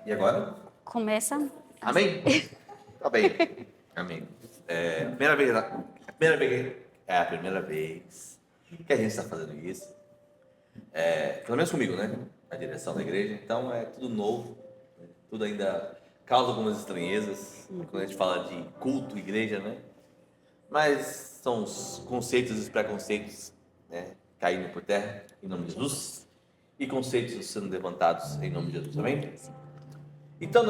E agora? Começa. Amém? Tá bem. Amém. É a primeira vez que a gente está fazendo isso. Pelo menos comigo, né? A direção da igreja. Então é tudo novo. Né? Tudo ainda causa algumas estranhezas quando a gente fala de culto, igreja, né? Mas são os conceitos e os preconceitos, né, caindo por terra em nome de Jesus e conceitos sendo levantados em nome de Jesus. Amém? Então,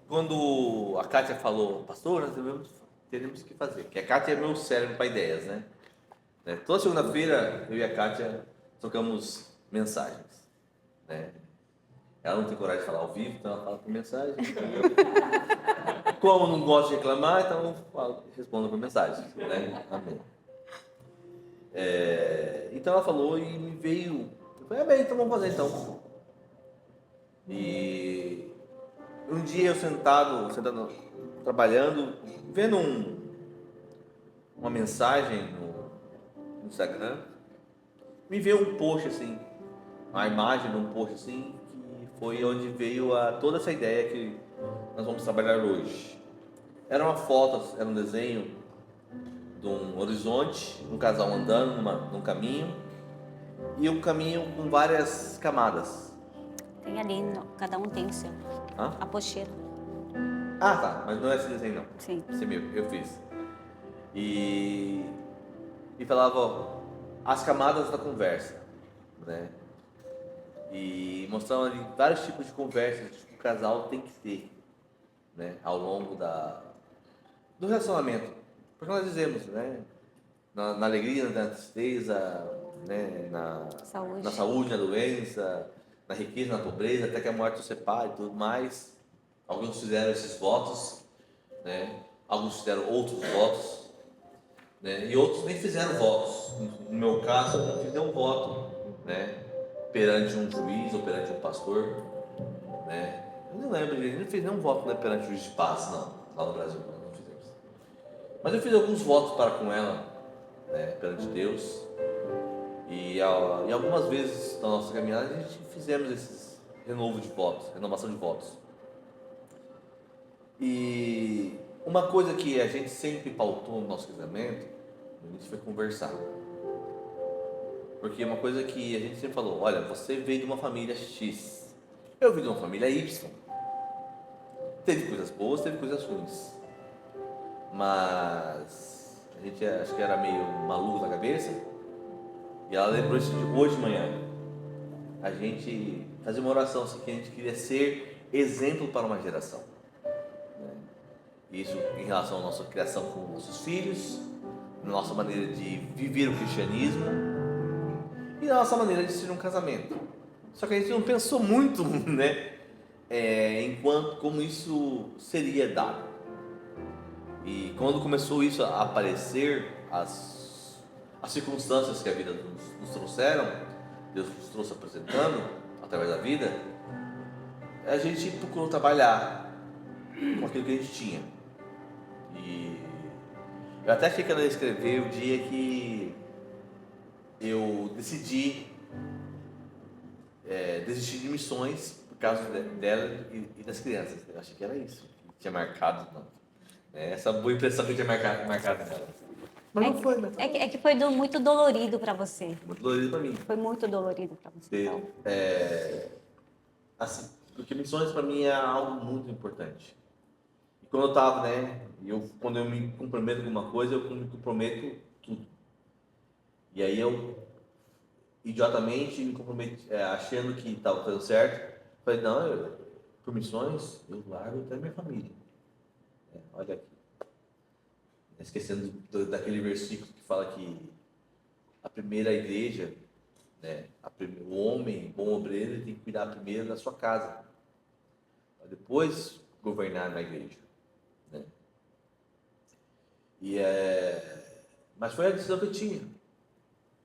quando a Kátia falou, pastor, nós teremos que fazer, que a Kátia é meu cérebro para ideias, né? Toda segunda-feira, eu e a Kátia trocamos mensagens, né? Ela não tem coragem de falar ao vivo, então ela fala por mensagem. Como não gosto de reclamar, então eu respondo por mensagem, né? Amém. Então ela falou e me veio, eu falei, bem, então vamos fazer então. E um dia eu sentado trabalhando, vendo uma mensagem no Instagram, me veio um post assim, uma imagem de um post assim, que foi onde veio toda essa ideia que nós vamos trabalhar hoje. Era uma foto, era um desenho de um horizonte, um casal andando num caminho, e um caminho com várias camadas. Tem ali, cada um tem o seu. Hã? Apostila. Ah, tá, mas não é esse desenho não. Sim. Esse é meu, eu fiz. E falava, ó, as camadas da conversa, né? E mostrando ali vários tipos de conversas que o casal tem que ter, né? Ao longo do relacionamento. Porque nós dizemos, né? Na alegria, na tristeza, né? Saúde. Na saúde, na doença, na riqueza, na pobreza, até que a morte os separe e tudo mais. Alguns fizeram esses votos, né? Alguns fizeram outros votos, né? E outros nem fizeram votos. No meu caso, eu não fiz nenhum voto, né? Perante um juiz ou perante um pastor, né? Eu não lembro, gente, não fiz nenhum voto, né, perante o juiz de paz, não, lá no Brasil, não fizemos. Mas eu fiz alguns votos para com ela, né, perante Deus. E algumas vezes na nossa caminhada a gente fizemos esses renovação de votos. E uma coisa que a gente sempre pautou no nosso casamento, no início, foi conversar. Porque uma coisa que a gente sempre falou, olha, você veio de uma família X, eu vim de uma família Y. Teve coisas boas, teve coisas ruins. Mas a gente acho que era meio maluco na cabeça. E ela lembrou isso de hoje de manhã. A gente fazia uma oração assim, que a gente queria ser exemplo para uma geração. Isso em relação à nossa criação com nossos filhos, na nossa maneira de viver o cristianismo e na nossa maneira de ser um casamento. Só que a gente não pensou muito, né? Enquanto como isso seria dado. E quando começou isso a aparecer, as circunstâncias que a vida nos trouxeram, Deus nos trouxe apresentando através da vida, a gente procurou trabalhar com aquilo que a gente tinha. E eu até achei que ela ia escrever o dia que eu decidi desistir de missões por causa dela e das crianças. Eu achei que era isso que tinha marcado, não. Essa boa impressão que eu tinha marcado nela. Mas não foi, né? É que foi muito dolorido para você. Muito dolorido para mim. Foi muito dolorido para você. Então. Assim, porque missões para mim é algo muito importante. E quando eu estava, né? Quando eu me comprometo com uma coisa, eu me comprometo tudo. E aí eu, idiotamente, me comprometi, achando que estava fazendo certo. Falei, não, por missões, eu largo até minha família. Olha aqui. Esquecendo daquele versículo que fala que a primeira igreja, né, o homem, bom obreiro, ele tem que cuidar primeiro da sua casa, para depois governar na igreja, né? Mas foi a decisão que eu tinha.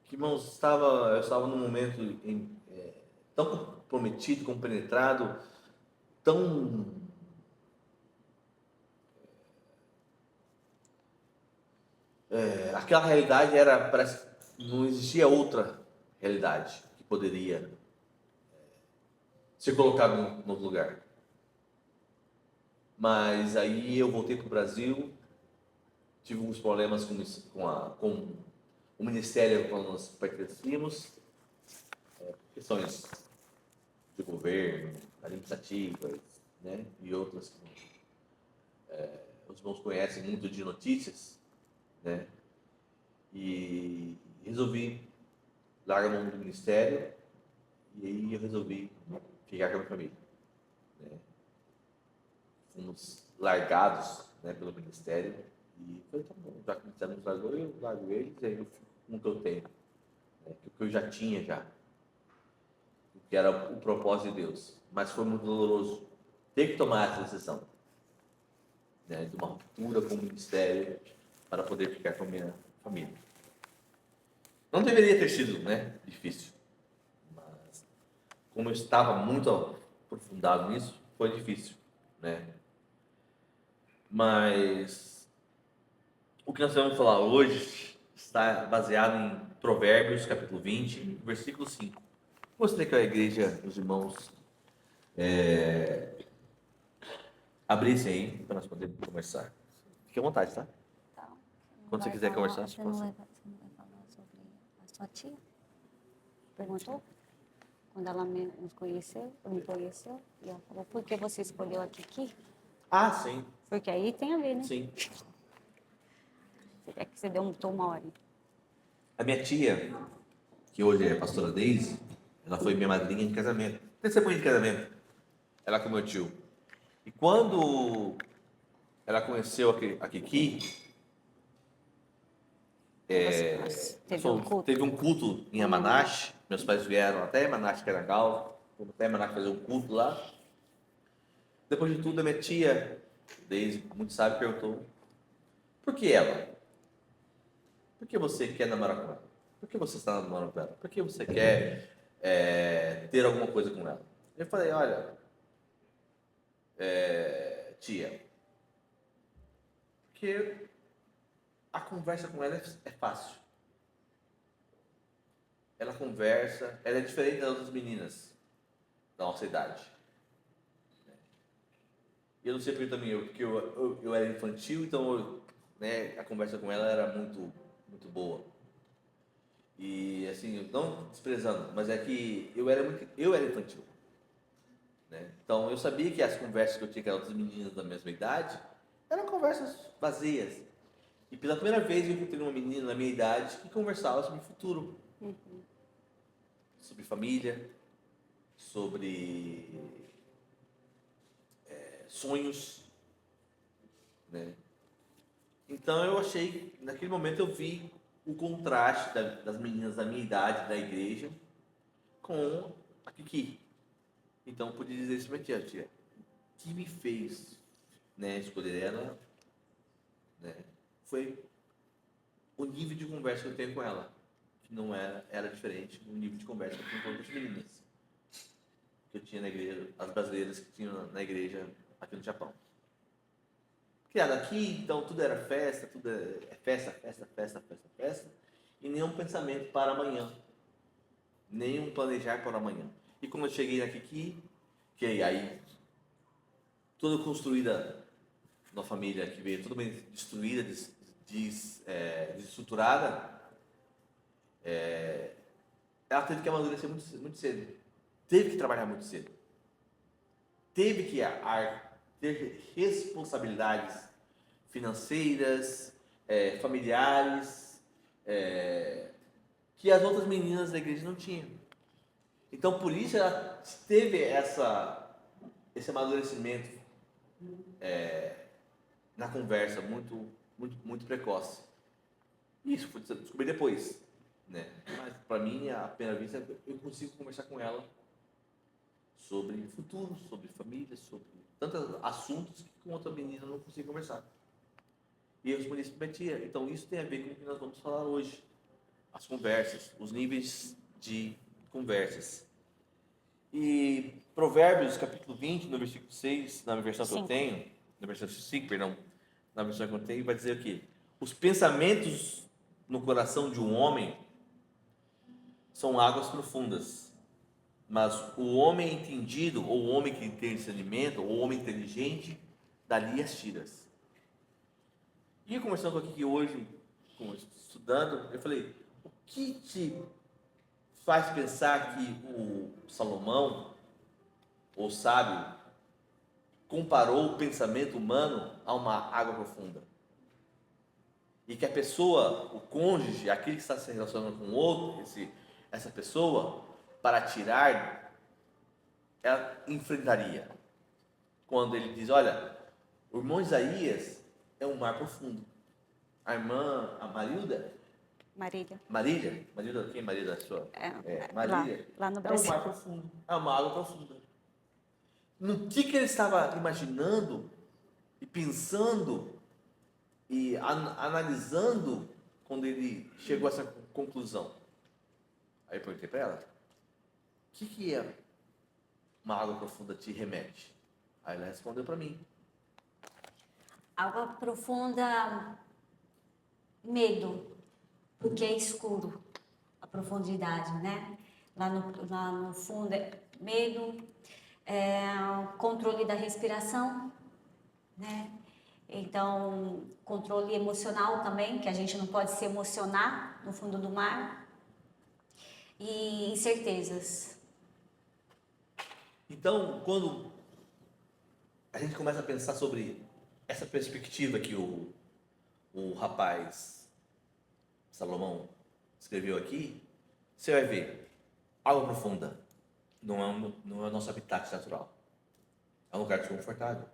Que, irmãos, eu estava num momento tão comprometido, compenetrado, tão aquela realidade parece que não existia outra realidade que poderia ser colocada no outro lugar. Mas aí eu voltei para o Brasil, tive alguns problemas com o ministério quando nós pertencíamos, questões de governo, administrativas, né? E outras que os irmãos conhecem muito de notícias, né? E resolvi largar a mão do ministério e aí eu resolvi ficar com a minha família, né? Fomos largados, né, pelo ministério e falei, tá bom, já que o ministério nos largou, eu largo eles e aí eu fico com o que eu tenho, né? O que eu já tinha já, o que era o propósito de Deus. Mas foi muito doloroso ter que tomar essa decisão, né, de uma ruptura com o ministério para poder ficar com a minha família. Não deveria ter sido, né, difícil, mas como eu estava muito aprofundado nisso, foi difícil, né? Mas o que nós vamos falar hoje está baseado em Provérbios, capítulo 20, versículo 5. Gostaria que a igreja, os irmãos, abrissem aí para nós podermos conversar. Fique à vontade, tá? Tá. Quando você quiser conversar, você pode. Você não vai falar sobre a sua tia? Perguntou? Quando ela nos conheceu, me conheceu, e ela falou, por que você escolheu a Kiki? Ah, sim, Porque aí tem a ver, né? sim. É que você deu um tom hora. A minha tia, que hoje é a pastora Deise, ela foi minha madrinha de casamento. Testemunha de casamento. Ela com meu tio. E quando ela conheceu a Kiki, teve um culto em Yamanashi. Meus pais vieram até Yamanashi, Carangal. Fomos até Yamanashi fazer um culto lá. Depois de tudo, a minha tia, Deise, muito sábia, perguntou: por que ela? Por que você quer namorar com ela? Por que você está namorando com ela? Por que você quer ter alguma coisa com ela? Eu falei: olha, tia, porque a conversa com ela é fácil. Ela conversa, ela é diferente das outras meninas da nossa idade. E eu não sei porque também, porque eu era infantil, então né, a conversa com ela era muito, muito boa. E assim, não desprezando, mas é que eu era infantil, né? Então eu sabia que as conversas que eu tinha com as outras meninas da mesma idade eram conversas vazias. E pela primeira vez eu encontrei uma menina na minha idade que conversava sobre o futuro, sobre família, sobre sonhos, né? Então eu achei, naquele momento eu vi o contraste das meninas da minha idade da igreja com a Kiki. Então eu pude dizer isso para minha tia, o que me fez, né, escolher ela, né, foi o nível de conversa que eu tenho com ela, que não era diferente do nível de conversa que eu tinha com outras meninas que eu tinha na igreja, as brasileiras que tinham na igreja aqui no Japão. Criada aqui, então tudo era festa, tudo é festa, festa, festa, festa, festa, e nenhum pensamento para amanhã, nenhum planejar para amanhã. E quando eu cheguei na Kiki, que aí toda construída uma família que veio toda bem destruída, desestruturada, ela teve que amadurecer muito, muito cedo, teve que trabalhar muito cedo, teve que ter responsabilidades financeiras, familiares, que as outras meninas da igreja não tinham. Então, por isso, ela teve esse amadurecimento na conversa muito, muito, muito precoce. Isso foi descobrir depois, né? Mas, para mim, à primeira vista, eu consigo conversar com ela sobre futuro, sobre família, sobre tantos assuntos que com outra menina eu não consigo conversar. E eu respondi isso para minha tia. Então isso tem a ver com o que nós vamos falar hoje. As conversas, os níveis de conversas. E Provérbios, capítulo 20, no versículo 6, na versão que eu tenho, na versão 5, perdão, na versão que eu tenho, vai dizer o quê? Os pensamentos no coração de um homem são águas profundas. Mas o homem entendido, ou o homem que tem discernimento, ou o homem inteligente, dali as tiras. E eu conversando aqui hoje, estudando, eu falei, o que te faz pensar que o Salomão, o sábio, comparou o pensamento humano a uma água profunda? E que a pessoa, o cônjuge, aquele que está se relacionando com o outro, essa pessoa, para tirar, ela enfrentaria. Quando ele diz, olha, o irmão Isaías é um mar profundo. A irmã, a Marilda, Marília. Marília, quem é Marília da sua? Marília, lá no é um Brasil. mar profundo, é uma água profunda. No que ele estava imaginando e pensando e analisando quando ele chegou a essa conclusão? Aí eu perguntei para ela, o que é uma água profunda te remete? Aí ela respondeu para mim. Água profunda, medo, porque é escuro a profundidade, né? Lá no fundo é medo, controle da respiração, né? Então, controle emocional também, que a gente não pode se emocionar no fundo do mar. E incertezas. Então, quando a gente começa a pensar sobre essa perspectiva que o rapaz Salomão escreveu aqui, você vai ver, água profunda não é o nosso habitat natural. É um lugar desconfortável.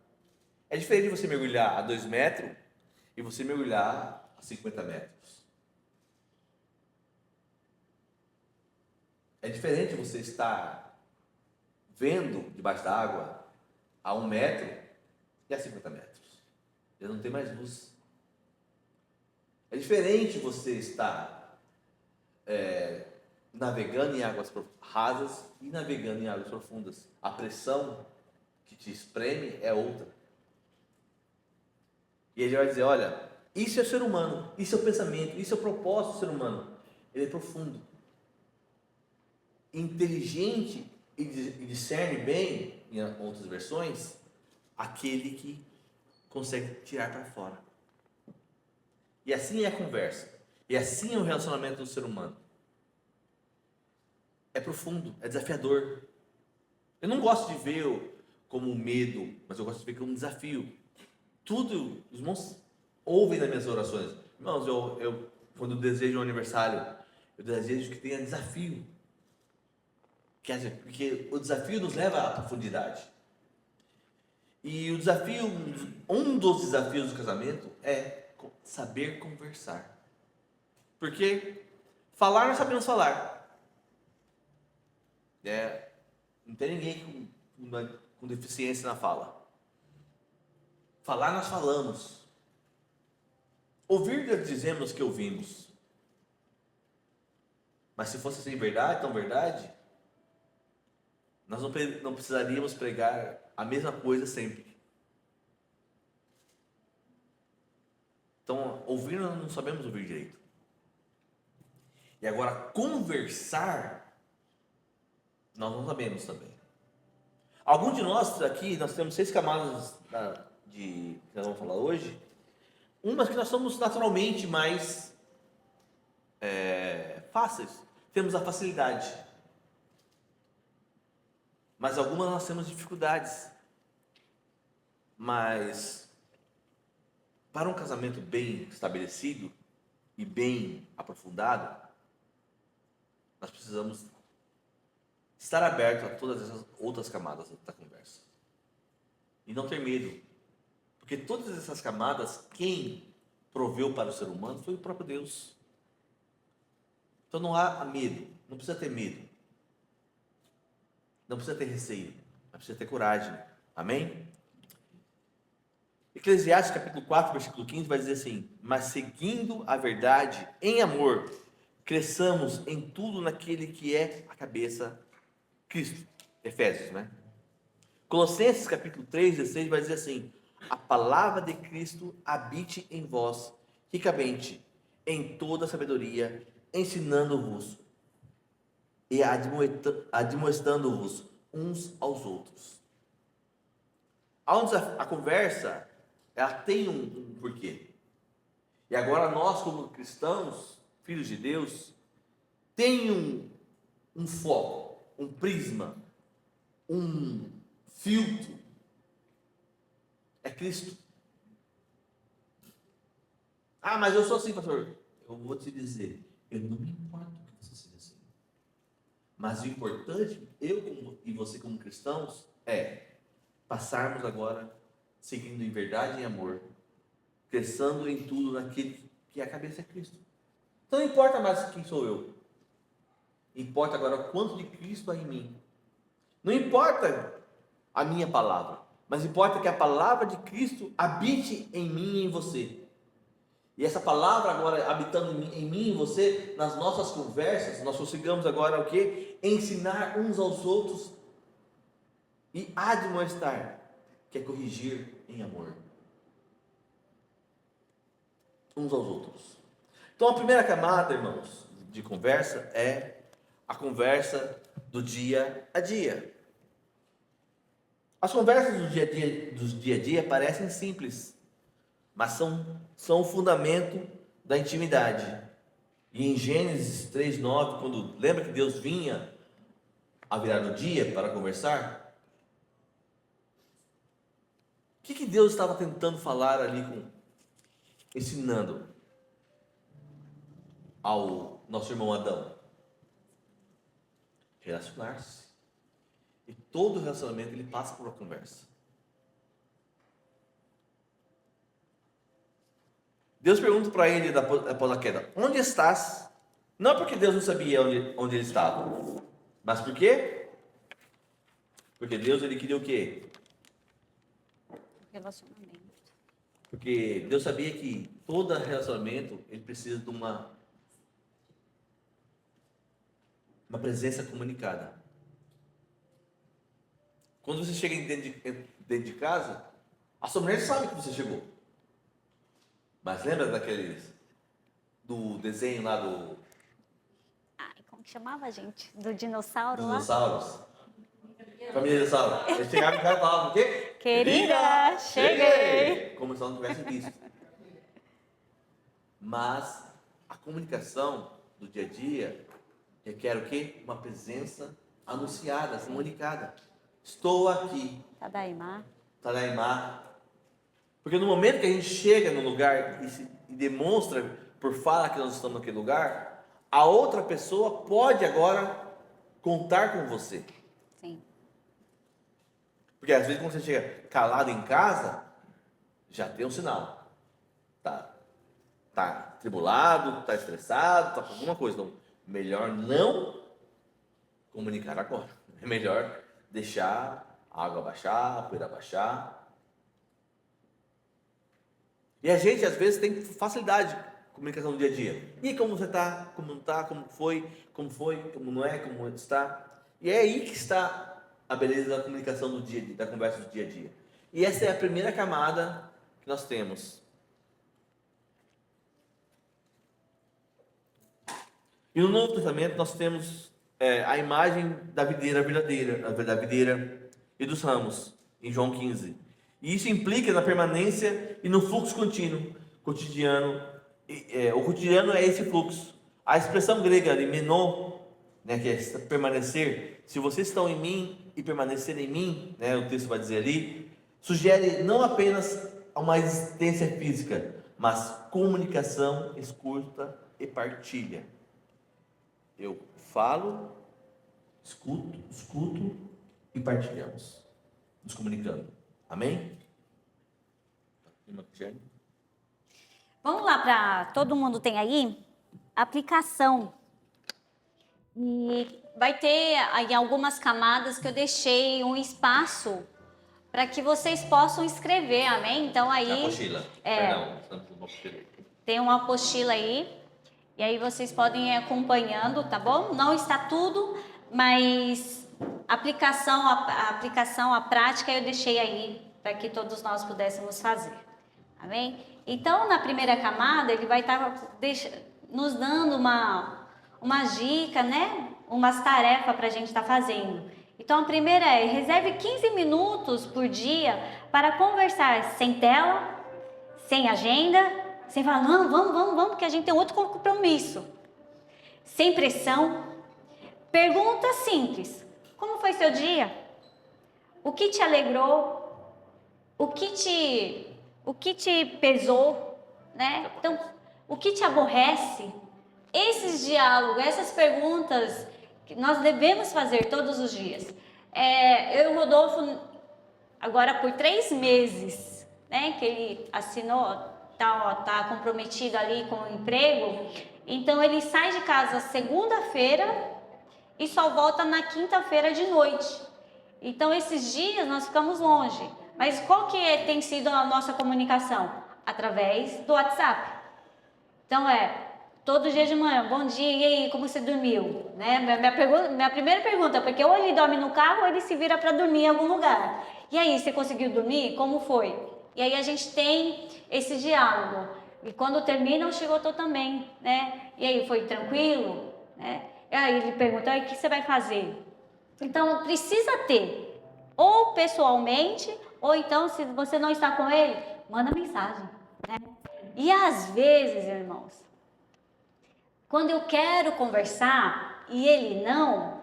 É diferente de você mergulhar a 2 metros e você mergulhar a 50 metros. É diferente você estar vendo debaixo da água a 1 metro e a 50 metros. Já não tem mais luz. É diferente você estar navegando em águas rasas e navegando em águas profundas. A pressão que te espreme é outra. E ele vai dizer, olha, isso é o ser humano, isso é o pensamento, isso é o propósito do ser humano. Ele é profundo, inteligente e discerne bem, em outras versões, aquele que consegue tirar para fora. E assim é a conversa. E assim é o relacionamento do ser humano. É profundo, é desafiador. Eu não gosto de ver como um medo, mas eu gosto de ver como um desafio. Tudo, os irmãos ouvem nas minhas orações. Irmãos, quando eu desejo um aniversário, eu desejo que tenha desafio. Porque o desafio nos leva à profundidade. E o desafio, um dos desafios do casamento é saber conversar. Porque falar nós sabemos falar. Não tem ninguém com deficiência na fala. Falar nós falamos. Ouvir nós dizemos que ouvimos. Mas se fosse assim verdade, tão verdade, nós não precisaríamos pregar a mesma coisa sempre. Então, ouvir nós não sabemos ouvir direito. E agora, conversar, nós não sabemos também. Alguns de nós aqui, nós temos 6 camadas que nós vamos falar hoje. Umas que nós somos naturalmente mais fáceis. Temos a facilidade. Mas algumas nós temos dificuldades. Mas para um casamento bem estabelecido e bem aprofundado, nós precisamos estar aberto a todas essas outras camadas da conversa. E não ter medo. Porque todas essas camadas, quem proveu para o ser humano foi o próprio Deus. Então não há medo, não precisa ter medo. Não precisa ter receio, mas precisa ter coragem. Amém? Eclesiastes capítulo 4, versículo 15 vai dizer assim: mas seguindo a verdade em amor, cresçamos em tudo naquele que é a cabeça, Cristo. Efésios, né? Colossenses capítulo 3, 16 vai dizer assim: a palavra de Cristo habite em vós, ricamente, em toda sabedoria, ensinando-vos e admoestando-vos uns aos outros. Onde a conversa, ela tem um porquê. E agora nós, como cristãos, filhos de Deus, tem um foco, um prisma, um filtro. É Cristo. Ah, mas eu sou assim, pastor. Eu vou te dizer, eu não me importo que você seja assim. Mas o importante, e você como cristãos, é passarmos agora seguindo em verdade e em amor, crescendo em tudo naquele que a cabeça é Cristo. Então não importa mais quem sou eu. Importa agora o quanto de Cristo há em mim. Não importa a minha palavra, mas importa que a palavra de Cristo habite em mim e em você. E essa palavra agora habitando em mim e em você, nas nossas conversas, nós consigamos agora o quê? Ensinar uns aos outros e admoestar, que é corrigir em amor. Uns aos outros. Então a primeira camada, irmãos, de conversa é a conversa do dia a dia. As conversas do dia a dia parecem simples, mas são o fundamento da intimidade. E em Gênesis 3:9, quando lembra que Deus vinha a virar o dia para conversar, o que Deus estava tentando falar ali, ensinando ao nosso irmão Adão? Relacionar-se. E todo relacionamento ele passa por uma conversa. Deus pergunta para ele após a queda: onde estás? Não porque Deus não sabia onde ele estava, mas por quê? Porque Deus ele queria o quê? Relacionamento. Porque Deus sabia que todo relacionamento ele precisa de uma presença comunicada. Quando você chega dentro de casa, a sua mulher sabe que você chegou. Mas lembra do desenho lá do... Ai, como que chamava, gente? Do dinossauro dos lá? dinossauros? Família dinossauro. Eles chegavam em casa e falavam o quê? Querida, cheguei. Como se ela não tivesse visto. Mas a comunicação do dia a dia requer o quê? Uma presença anunciada, comunicada. Estou aqui. Tadaimá. Porque no momento que a gente chega no lugar e demonstra por fala que nós estamos naquele lugar, a outra pessoa pode agora contar com você. Sim. Porque às vezes quando você chega calado em casa, já tem um sinal. Tá tribulado, tá estressado, tá com alguma coisa. Então, melhor não comunicar agora. É melhor deixar a água baixar, a poeira baixar. E a gente às vezes tem facilidade com comunicação no dia a dia. E como você está? Como não está? Como foi? Como não é? Como está? E é aí que está a beleza da comunicação do dia a dia, da conversa do dia a dia. E essa é a primeira camada que nós temos. E no Novo Testamento nós temos a imagem da videira verdadeira, da videira e dos ramos, em João 15. E isso implica na permanência e no fluxo contínuo, cotidiano. O cotidiano é esse fluxo. A expressão grega de meno, né, que é permanecer, se vocês estão em mim e permanecer em mim, né, o texto vai dizer ali, sugere não apenas uma existência física, mas comunicação, escuta e partilha. Eu falo, escuto e partilhamos, nos comunicando. Amém? Vamos lá para todo mundo tem aí aplicação. E vai ter aí algumas camadas que eu deixei um espaço para que vocês possam escrever, amém? Então aí a apostila. tem uma apostila aí. E aí vocês podem ir acompanhando, tá bom? Não está tudo, mas a aplicação, a prática eu deixei aí para que todos nós pudéssemos fazer. Amém? Então, na primeira camada, ele vai estar nos dando uma dica, né? Umas tarefas para a gente estar fazendo. Então, a primeira é: reserve 15 minutos por dia para conversar sem tela, sem agenda, sem falar, não, vamos, porque a gente tem outro compromisso. Sem pressão. Pergunta simples: como foi seu dia? O que te alegrou? O que te pesou? Né? Então, o que te aborrece? Esses diálogos, essas perguntas que nós devemos fazer todos os dias. Eu e o Rodolfo, agora por 3 meses, né, que ele assinou, tá comprometido ali com o emprego, então ele sai de casa segunda-feira e só volta na quinta-feira de noite. Então esses dias nós ficamos longe. Mas qual que tem sido a nossa comunicação? Através do WhatsApp. Então todo dia de manhã, bom dia, e aí, como você dormiu? Né? Minha primeira pergunta, porque ou ele dorme no carro ou ele se vira para dormir em algum lugar. E aí, você conseguiu dormir? Como foi? E aí a gente tem esse diálogo. E quando termina, o Chigoto também, né? E aí, foi tranquilo? Né? E aí ele pergunta, o que você vai fazer? Então, precisa ter, ou pessoalmente, ou então, se você não está com ele, manda mensagem, né? E às vezes, irmãos, quando eu quero conversar e ele não,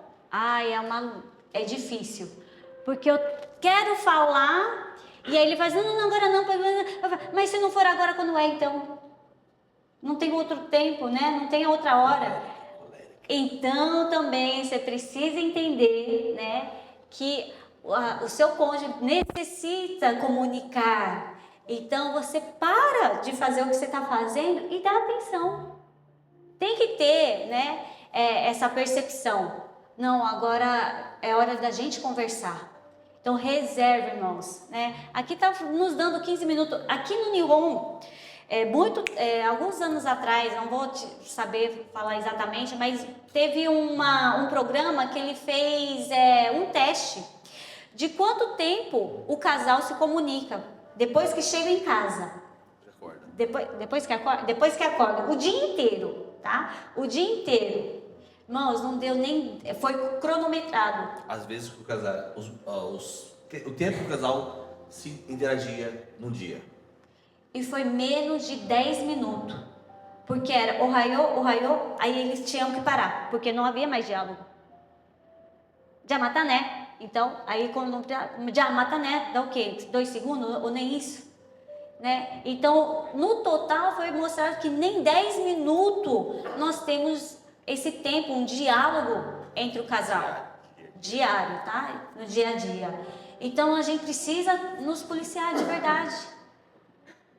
é difícil. Porque eu quero falar e aí ele faz, não, agora não. Mas se não for agora, quando é então? Não tem outro tempo, né? Não tem outra hora. Então também você precisa entender, né, que o seu cônjuge necessita comunicar. Então você para de fazer o que você está fazendo e dá atenção. Tem que ter, né, essa percepção. Não, agora é hora da gente conversar. Então reserve, irmãos, né? Aqui está nos dando 15 minutos. Aqui no Nihon, alguns anos atrás, não vou saber falar exatamente, mas teve um programa que ele fez um teste de quanto tempo o casal se comunica depois que chega em casa. Depois que acorda, o dia inteiro, tá? O dia inteiro. Irmãos, não deu nem... Foi cronometrado. Às vezes o casal, o tempo que o casal se interagia no dia. E foi menos de 10 minutos. Porque era ohayou, aí eles tinham que parar, porque não havia mais diálogo. Jamatané. Então, aí quando Jamatané, dá o quê? 2 segundos ou nem isso? Né? Então, no total foi mostrado que nem 10 minutos nós temos esse tempo, um diálogo entre o casal. Diário, tá? No dia a dia. Então, a gente precisa nos policiar de verdade.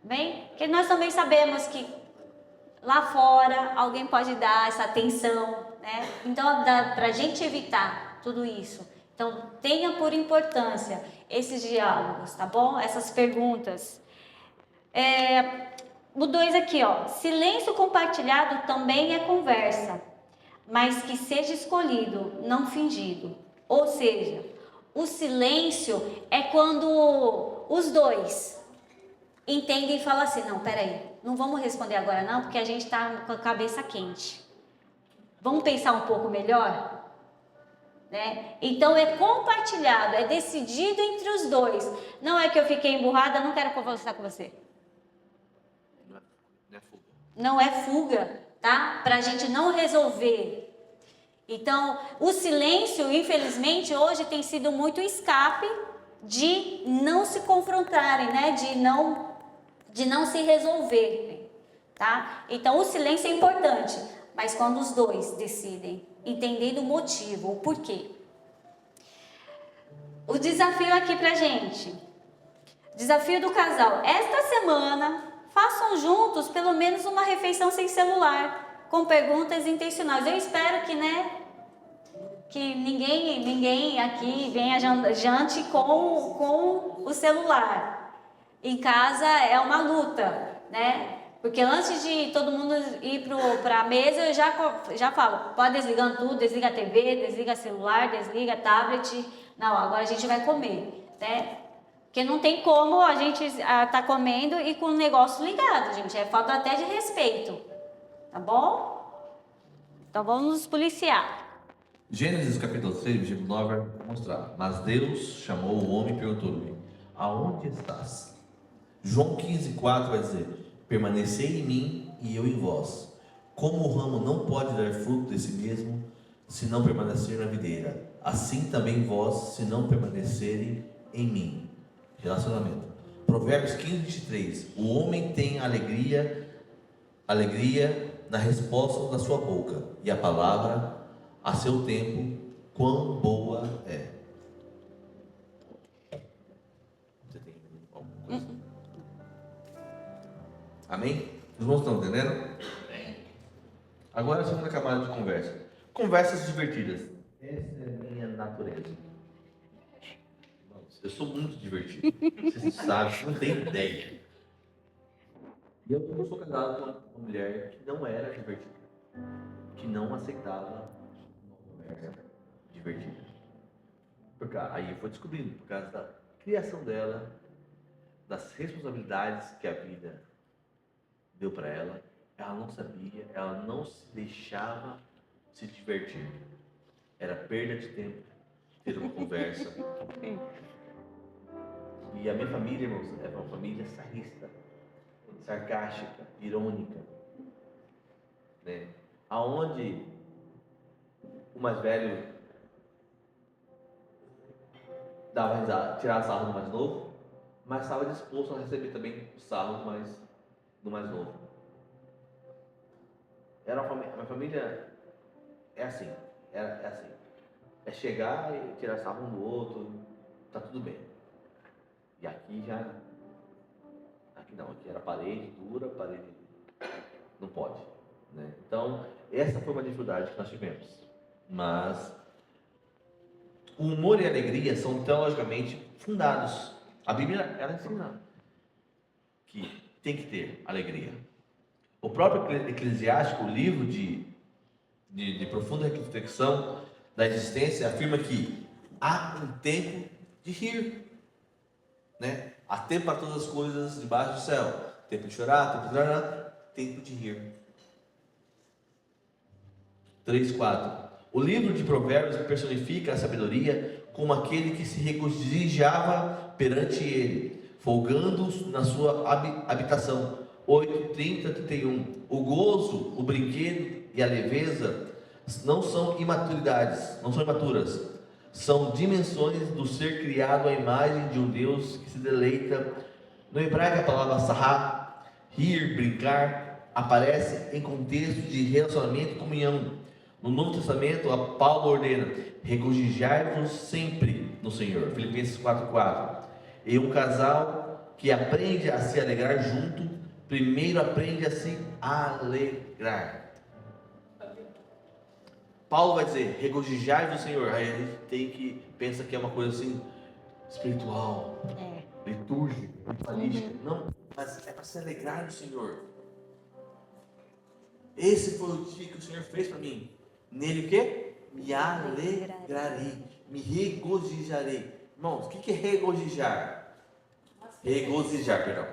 Bem? Porque nós também sabemos que lá fora alguém pode dar essa atenção, né? Então, dá pra gente evitar tudo isso. Então, tenha por importância esses diálogos, tá bom? Essas perguntas. O 2 aqui, ó. Silêncio compartilhado também é conversa, mas que seja escolhido, não fingido. Ou seja, o silêncio é quando os dois entendem e falam assim, não, peraí, não vamos responder agora não, porque a gente está com a cabeça quente. Vamos pensar um pouco melhor? Né? Então é compartilhado, é decidido entre os dois. Não é que eu fiquei emburrada, não quero conversar com você. Não é fuga, tá? Para a gente não resolver. Então, o silêncio, infelizmente, hoje tem sido muito escape de não se confrontarem, né? De não se resolverem, tá? Então, o silêncio é importante, mas quando os dois decidem, entendendo o motivo, o porquê. O desafio aqui pra gente. Desafio do casal. Esta semana, façam juntos pelo menos uma refeição sem celular, com perguntas intencionais. Eu espero que, né, que ninguém aqui venha jante com o celular. Em casa é uma luta, né? Porque antes de todo mundo ir para a mesa, eu já falo, pode desligando tudo, desliga a TV, desliga celular, desliga tablet. Não, agora a gente vai comer, né? Porque não tem como a gente tá comendo e com o negócio ligado, gente. É falta até de respeito, tá bom? Então vamos nos policiar. Gênesis capítulo 3, versículo 9 vai mostrar. Mas Deus chamou o homem e perguntou-lhe: aonde estás? João 15,4 vai dizer: permanecei em mim e eu em vós. Como o ramo não pode dar fruto de si mesmo, se não permanecer na videira, assim também vós, se não permanecerem em mim. Relacionamento. Provérbios 15:23. O homem tem alegria na resposta da sua boca, e a palavra a seu tempo, quão boa é. Você tem alguma coisa? Amém? Os irmãos estão entendendo? Agora a segunda camada de conversa. Conversas divertidas. Essa é a minha natureza. Irmãos, eu sou muito divertido. Vocês sabem, vocês não têm ideia. E eu sou casado com uma mulher que não era divertida, que não aceitava uma conversa divertida. Porque aí foi descobrindo, por causa da criação dela, das responsabilidades que a vida deu para ela, ela não sabia, ela não se deixava se divertir. Era perda de tempo ter uma conversa. E a minha família, irmãos, é uma família sarrista, sarcástica, irônica, né? Aonde o mais velho dava risada, tirava sarro do mais novo, mas estava disposto a receber também o sarro do mais novo. Minha família é assim, é assim, é chegar e tirar sarro um do outro, tá tudo bem. E aqui não, aqui era parede dura, parede não pode, né? Então essa foi uma dificuldade que nós tivemos, mas o humor e a alegria são teologicamente fundados. A Bíblia, ela ensina que tem que ter alegria. O próprio Eclesiástico, o livro de profunda reflexão da existência, afirma que há um tempo de rir, né? Há tempo para todas as coisas debaixo do céu. Tempo de chorar, tempo de chorar, tempo de rir. 3:4. O livro de Provérbios personifica a sabedoria como aquele que se regozijava perante ele, folgando na sua habitação. 8:30-31. O gozo, o brinquedo e a leveza não são imaturidades, não são imaturas, são dimensões do ser criado à imagem de um Deus que se deleita. No hebraico, a palavra sarrar, rir, brincar, aparece em contexto de relacionamento e comunhão. No Novo Testamento, Paulo ordena: regozijai-vos sempre no Senhor. Filipenses 4:4. E um casal que aprende a se alegrar junto, primeiro aprende a se alegrar. Paulo vai dizer: regozijai-vos no Senhor. Aí a gente pensa que é uma coisa assim espiritual, litúrgica, ritualística. Não, mas é para se alegrar no Senhor. Esse foi o dia que o Senhor fez para mim. Nele o quê? Me alegrarei, me regozijarei. Irmãos, o que é regozijar? Regozijar, perdão.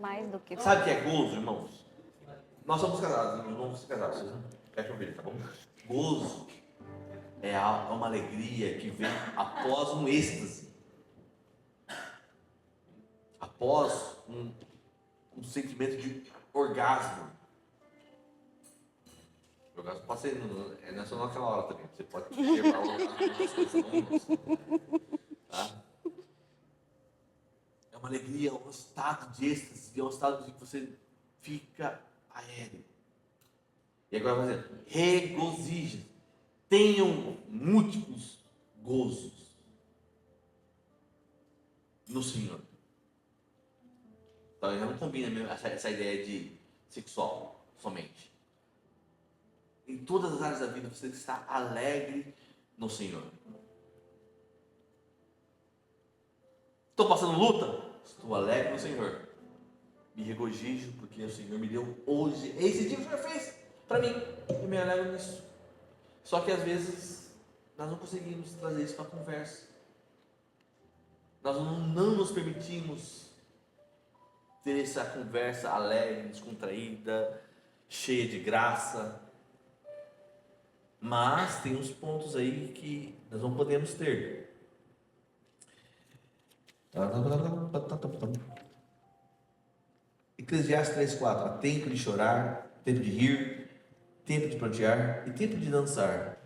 Mais do que Sabe o que é gozo, irmãos? Nós somos casados, não vamos ser casados, vocês não fecham o vídeo, tá bom? Gozo é uma alegria que vem após um êxtase, após um sentimento de orgasmo. O orgasmo pode ser, não é só naquela hora também, você pode levar o orgasmo, tá? É uma alegria, um estado de êxtase, é um estado de que você fica aéreo. E agora vai dizer: regozija, tenham múltiplos gozos no Senhor. Então já não combina mesmo essa ideia de sexual somente. Em todas as áreas da vida você está alegre no Senhor. Estou passando luta? Estou alegre no Senhor. Me regozijo porque o Senhor me deu hoje esse dia que o Senhor fez para mim. Eu me alegro nisso. Só que às vezes nós não conseguimos trazer isso para a conversa. Nós não nos permitimos ter essa conversa alegre, descontraída, cheia de graça. Mas tem uns pontos aí que nós não podemos ter. Eclesiastes 3:4. Há tempo de chorar, tempo de rir, tempo de prantear e tempo de dançar.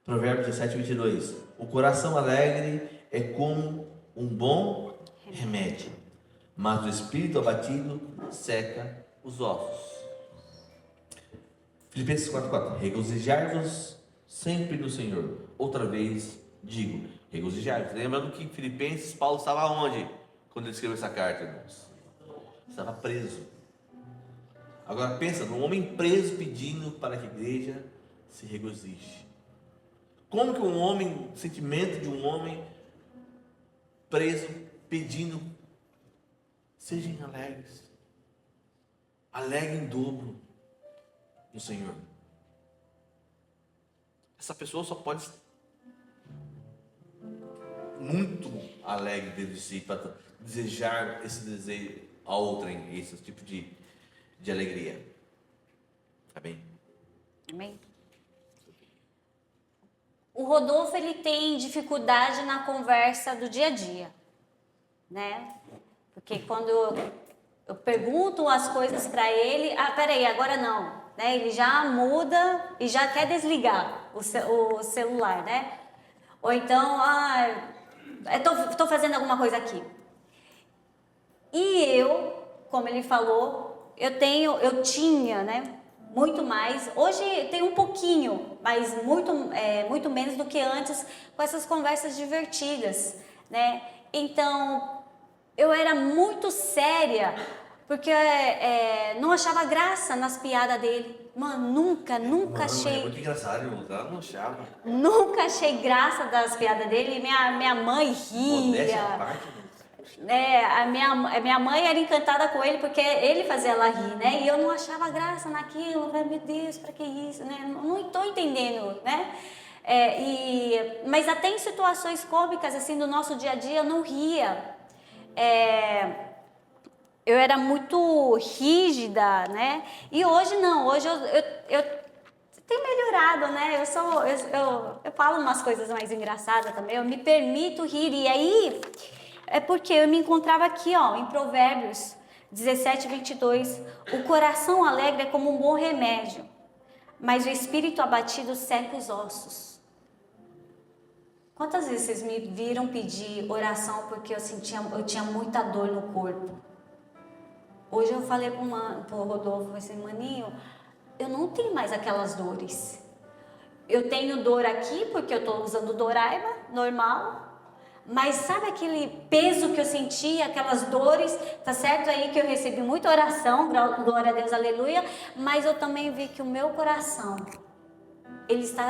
Provérbios 17:22. O coração alegre é como um bom remédio, mas o espírito abatido seca os ossos. Filipenses 4:4. Regozijai-vos sempre no Senhor. Outra vez digo, regozijai-vos. Lembrando que em Filipenses, Paulo estava onde? Quando ele escreveu essa carta, irmãos? Estava preso. Agora pensa, num homem preso pedindo para que a igreja se regozije. Como que um homem, o sentimento de um homem preso pedindo, sejam alegres, alegre em dobro no Senhor. Essa pessoa só pode muito alegre dentro de si para desejar esse desejo a outrem, esse tipo de alegria. Amém? Amém? O Rodolfo, ele tem dificuldade na conversa do dia a dia, né? Porque quando eu pergunto as coisas para ele, peraí, agora não, né? Ele já muda e já quer desligar o celular, né? Ou então, estou fazendo alguma coisa aqui. E eu, como ele falou, eu tinha, né? Muito mais. Hoje tem um pouquinho, mas muito menos do que antes, com essas conversas divertidas, né? Então, eu era muito séria, porque não achava graça nas piadas dele. Mano, nunca achei. É muito engraçado, irmão. Ela não achava. Nunca achei graça das piadas dele. Minha mãe Modéstia à ria. parte, A minha mãe era encantada com ele porque ele fazia ela rir, né? E eu não achava graça naquilo. Eu falei, meu Deus, pra que isso, né? Não estou entendendo, né? Mas até em situações cômicas, assim, do nosso dia a dia, eu não ria. Eu era muito rígida, né? E hoje não, hoje eu tenho melhorado, né? Eu falo umas coisas mais engraçadas também, eu me permito rir. E aí, é porque eu me encontrava aqui, ó, em Provérbios 17:22. O coração alegre é como um bom remédio, mas o espírito abatido seca os ossos. Quantas vezes vocês me viram pedir oração porque eu tinha muita dor no corpo? Hoje eu falei pro Rodolfo, assim, maninho, eu não tenho mais aquelas dores. Eu tenho dor aqui porque eu estou usando Doraima, normal. Mas sabe aquele peso que eu senti, aquelas dores, tá certo aí que eu recebi muita oração, glória a Deus, aleluia. Mas eu também vi que o meu coração, ele está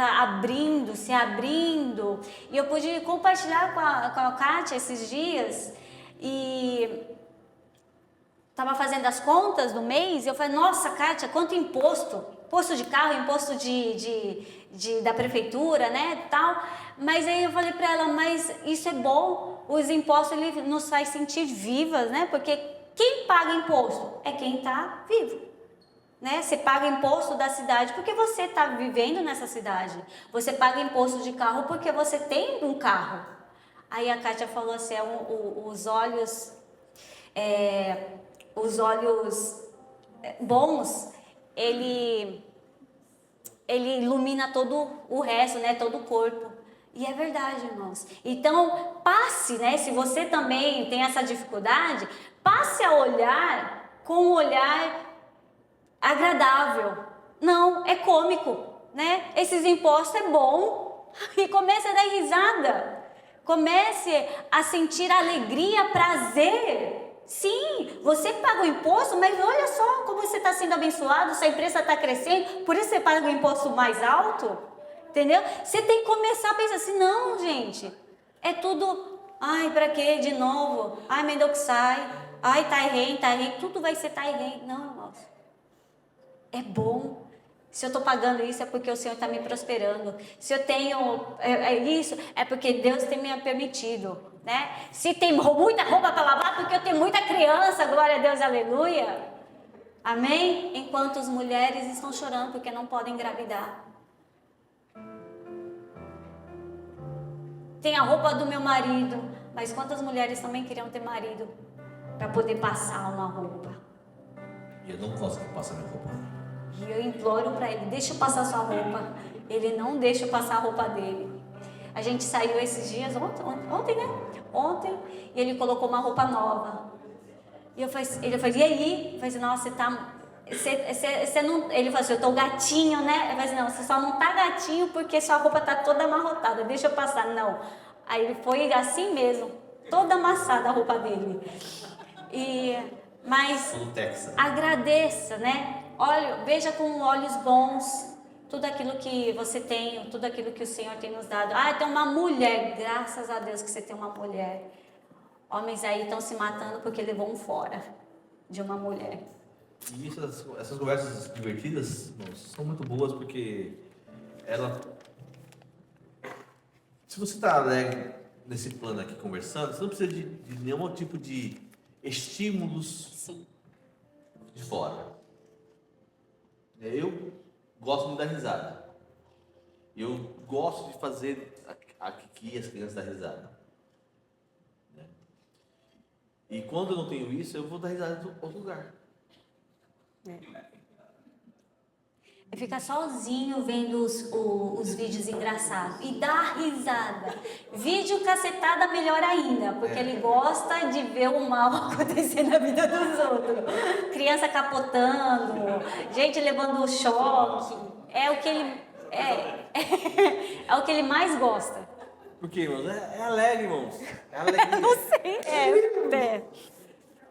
se abrindo. E eu pude compartilhar com a Kátia esses dias. E estava fazendo as contas do mês, e eu falei, nossa, Kátia, quanto imposto? Imposto de carro, imposto da prefeitura, né, tal. Mas aí eu falei para ela, mas isso é bom, os impostos, ele nos faz sentir vivas, né, porque quem paga imposto é quem está vivo, né, você paga imposto da cidade porque você está vivendo nessa cidade, você paga imposto de carro porque você tem um carro. Aí a Kátia falou assim, os olhos bons, ele ilumina todo o resto, né, todo o corpo. E é verdade, irmãos. Então, passe, né, se você também tem essa dificuldade, passe a olhar com um olhar agradável. Não, é cômico, né? Esses impostos é bom. E comece a dar risada. Comece a sentir alegria, prazer. Sim, você paga o imposto, mas olha só como você está sendo abençoado, sua empresa está crescendo, por isso você paga o imposto mais alto, entendeu? Você tem que começar a pensar assim, não, gente, é tudo, para quê de novo? Mendou que sai, tá rei, tudo vai ser rei. Não, irmãos, é bom. Se eu estou pagando isso é porque o Senhor está me prosperando. Se eu tenho isso, é porque Deus tem me permitido. Né? Se tem muita roupa para lavar, porque eu tenho muita criança, glória a Deus, aleluia. Amém? Enquanto as mulheres estão chorando porque não podem engravidar. tem a roupa do meu marido, mas quantas mulheres também queriam ter marido para poder passar uma roupa? E eu não gosto que passe a minha roupa. E eu imploro para ele, deixa eu passar sua roupa. Ele não deixa eu passar a roupa dele. A gente saiu esses dias, ontem, né? Ontem, e ele colocou uma roupa nova. E ele falou, e aí? Eu falei assim, nossa, você tá... Você não, ele falou assim, eu tô gatinho, né? Eu falei assim, não, você só não tá gatinho porque sua roupa tá toda amarrotada, deixa eu passar. Não. Aí ele foi assim mesmo, toda amassada a roupa dele. Mas agradeça, né? Olha, veja com olhos bons tudo aquilo que você tem, tudo aquilo que o Senhor tem nos dado. Ah, tem uma mulher, graças a Deus que você tem uma mulher. Homens aí estão se matando porque levou um fora de uma mulher. E essas conversas divertidas, irmãos, são muito boas porque se você está alegre nesse plano aqui conversando, você não precisa de nenhum tipo de estímulos. Sim. De fora. Eu gosto muito da risada. Eu gosto de fazer aqui as crianças dar risada. Né? E quando eu não tenho isso, eu vou dar risada em outro lugar. É ficar sozinho vendo os vídeos engraçados e dar risada. Vídeo cacetada melhor ainda, porque ele gosta de ver o mal acontecer na vida dos outros. Criança capotando, gente levando choque. É o que ele é o que ele mais gosta. Por quê, irmãos? É alegre, irmãos. É alegria. Não sei,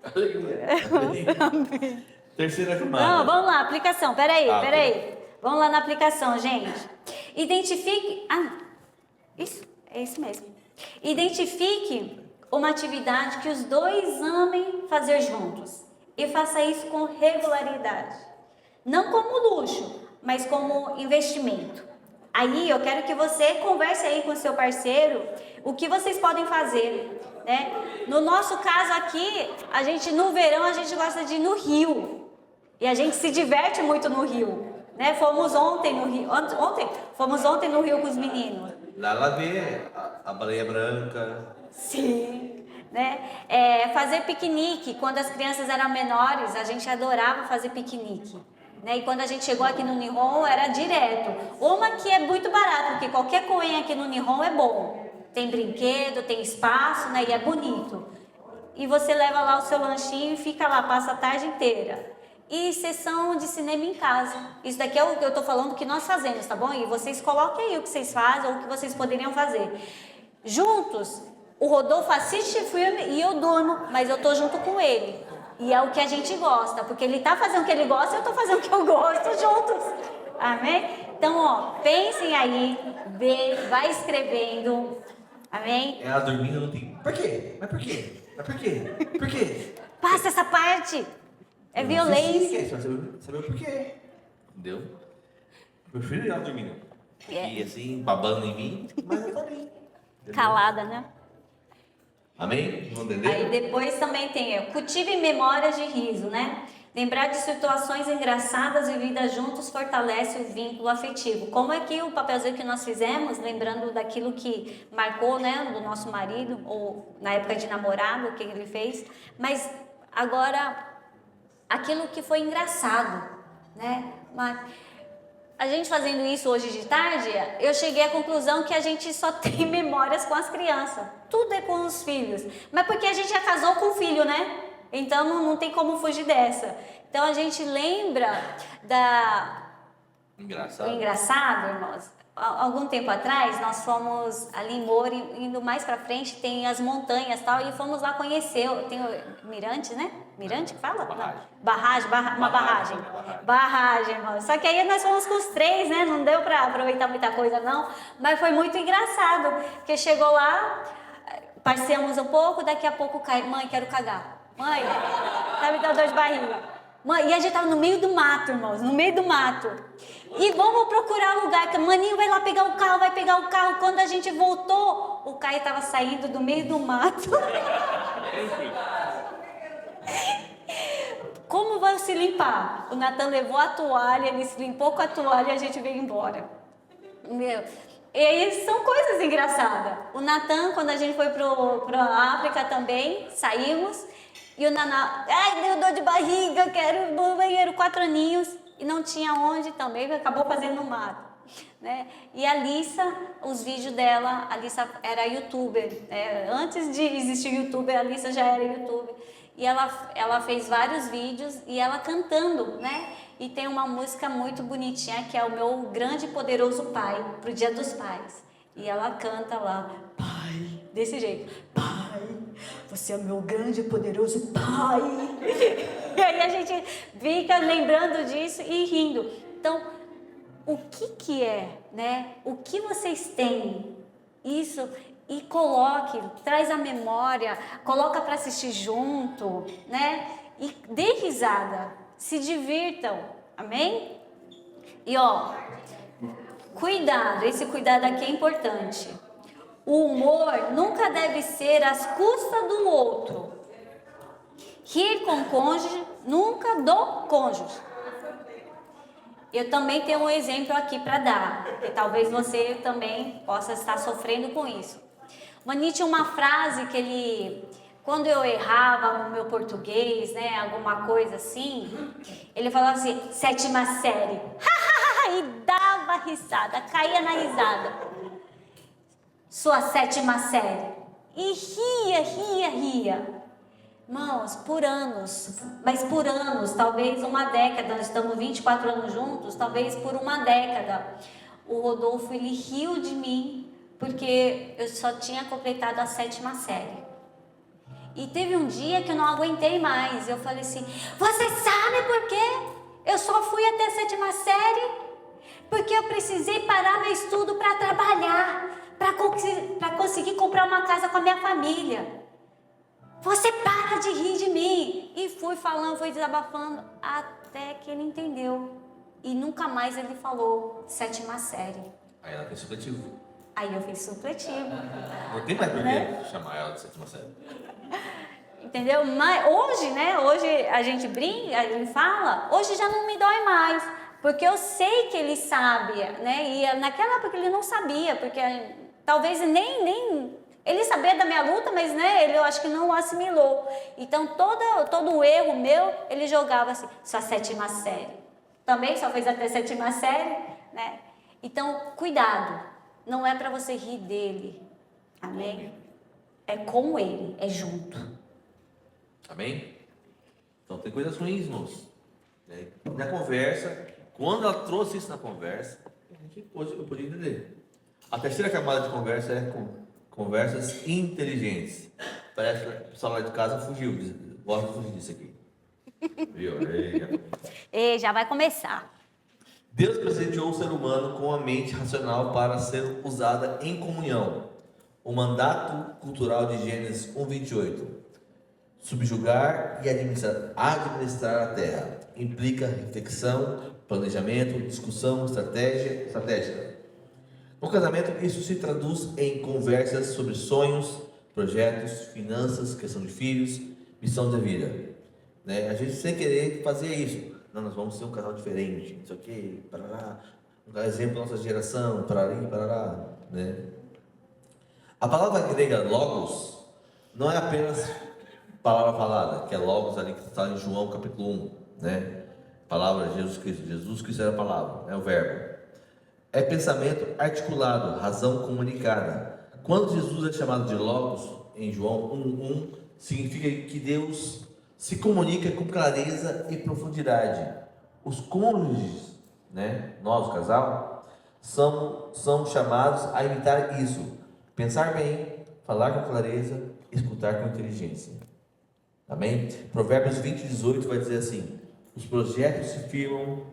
Alegria. Terceira camada. Não, vamos lá, aplicação. Peraí. Vamos lá na aplicação, gente. Identifique... é isso mesmo. Identifique uma atividade que os dois amem fazer juntos. E faça isso com regularidade. Não como luxo, mas como investimento. Aí eu quero que você converse aí com o seu parceiro o que vocês podem fazer, né? No nosso caso aqui, no verão a gente gosta de ir no rio. E a gente se diverte muito no rio, né? Fomos ontem no rio, fomos ontem no rio com os meninos. Lá vê a baleia branca. Sim, né? Fazer piquenique, quando as crianças eram menores, a gente adorava fazer piquenique. Né? E quando a gente chegou aqui no Nihon, era direto. Uma que é muito barato, porque qualquer coinha aqui no Nihon é bom. Tem brinquedo, tem espaço, né? E é bonito. E você leva lá o seu lanchinho e fica lá, passa a tarde inteira. E sessão de cinema em casa. Isso daqui é o que eu estou falando que nós fazemos, tá bom? E vocês coloquem aí o que vocês fazem ou o que vocês poderiam fazer. Juntos, o Rodolfo assiste filme e eu durmo, mas eu estou junto com ele. E é o que a gente gosta, porque ele está fazendo o que ele gosta e eu estou fazendo o que eu gosto juntos. Amém? Então, ó, pensem aí, vai escrevendo. Amém? Ela dormindo não tem. Por quê? Mas por quê? Mas por quê? Por quê? Passa essa parte. É violência. Sabe o porquê? Entendeu? Meu filho ela dormindo. E assim, babando em mim, mas eu também. Calada, né? Amém? Vão entender? Aí depois também tem, cultive memórias de riso, né? Lembrar de situações engraçadas vividas juntos fortalece o vínculo afetivo. Como é que o papelzinho que nós fizemos, lembrando daquilo que marcou, né, do nosso marido, ou na época de namorado, o que ele fez. Mas agora, aquilo que foi engraçado, né? Mas a gente fazendo isso hoje de tarde, eu cheguei à conclusão que a gente só tem memórias com as crianças. Tudo é com os filhos. Mas porque a gente já casou com o filho, né? Então não tem como fugir dessa. Então a gente lembra Engraçado, irmãos. Algum tempo atrás, nós fomos ali em Moura, indo mais pra frente, tem as montanhas e tal, e fomos lá conhecer. Tem o Mirante, né? Mirante que fala? Barragem, irmão. Só que aí nós fomos com os 3, né? Não deu pra aproveitar muita coisa, não. Mas foi muito engraçado, porque chegou lá, passeamos um pouco, daqui a pouco cai. Mãe, quero cagar. Mãe, tá me dando dor de barriga. Mãe, e a gente tava no meio do mato, irmãos, no meio do mato. E vamos procurar lugar, que o maninho vai lá pegar o carro, vai pegar o carro. Quando a gente voltou, o Caio tava saindo do meio do mato. Como vai se limpar? O Natan levou a toalha, ele se limpou com a toalha e a gente veio embora. E aí são coisas engraçadas. O Natan, quando a gente foi para a África também, saímos. E o Naná, ai, deu dor de barriga, quero ir no banheiro, 4 aninhos. E não tinha onde também, acabou fazendo no mato. Né? E a Alissa, os vídeos dela, a Alissa era youtuber. Né? Antes de existir youtuber, a Alissa já era youtuber. E ela fez vários vídeos e ela cantando, né? E tem uma música muito bonitinha que é o Meu Grande e Poderoso Pai, pro Dia dos Pais. E ela canta lá, Pai, desse jeito, Pai, você é meu grande e poderoso Pai. E aí a gente fica lembrando disso e rindo. Então, o que é, né? O que vocês têm? Isso, e coloque, traz a memória, coloca para assistir junto, né? E dê risada, se divirtam, amém? E ó, cuidado, esse cuidado aqui é importante. O humor nunca deve ser às custas do outro. Rir com o cônjuge, nunca do cônjuge. Eu também tenho um exemplo aqui para dar, que talvez você também possa estar sofrendo com isso. Mani tinha uma frase que ele, quando eu errava no meu português, né, alguma coisa assim, ele falava assim, 7ª série, e dava risada, caía na risada. Sua 7ª série. E ria. Irmãos, por anos, mas por anos, talvez uma década, nós estamos 24 anos juntos, talvez por uma década, o Rodolfo, ele riu de mim, porque eu só tinha completado a 7ª série. E teve um dia que eu não aguentei mais, eu falei assim, você sabe por quê? Eu só fui até a 7ª série, porque eu precisei parar meu estudo para trabalhar, para conseguir comprar uma casa com a minha família. Você para de rir de mim. E fui falando, fui desabafando, até que ele entendeu. E nunca mais ele falou 7ª série. Aí ela fez supletivo. Aí eu fiz supletivo. Não tem mais por que chamar ela de 7ª série. Entendeu? Mas hoje, né? Hoje a gente brinca, a gente fala, hoje já não me dói mais. Porque eu sei que ele sabe, né? E naquela época ele não sabia, porque talvez nem ele sabia da minha luta, mas né, ele eu acho que não assimilou. Então todo o erro meu, ele jogava assim, sua 7ª série. Também só fez até 7ª série, né? Então, cuidado. Não é para você rir dele. Amém? É com ele, é junto. Amém? Então tem coisas ruins, irmãos. Né? Na conversa, quando ela trouxe isso na conversa, eu podia entender. A terceira camada de conversa é com conversas inteligentes. Parece que o pessoal lá de casa fugiu. Gosta de fugir disso aqui. Viu? E já vai começar. Deus presenteou o ser humano com a mente racional para ser usada em comunhão. O mandato cultural de Gênesis 1:28. Subjugar e administrar a terra. Implica reflexão, planejamento, discussão, estratégia. No casamento, isso se traduz em conversas sobre sonhos, projetos, finanças, questão de filhos, missão da vida. Né? A gente sem querer fazer isso. Não, nós vamos ser um casal diferente, não sei o quê, parará. Um exemplo da nossa geração, parará. Né? A palavra grega logos não é apenas palavra falada, que é logos ali que está em João capítulo 1. Né? Palavra Jesus Cristo. Jesus Cristo era a palavra, é o verbo. É pensamento articulado, razão comunicada. Quando Jesus é chamado de Logos, em João 1:1, significa que Deus se comunica com clareza e profundidade. Os cônjuges, né, nós, o casal, são chamados a imitar isso. Pensar bem, falar com clareza, escutar com inteligência. Amém? Provérbios 20:18 vai dizer assim, os projetos se firmam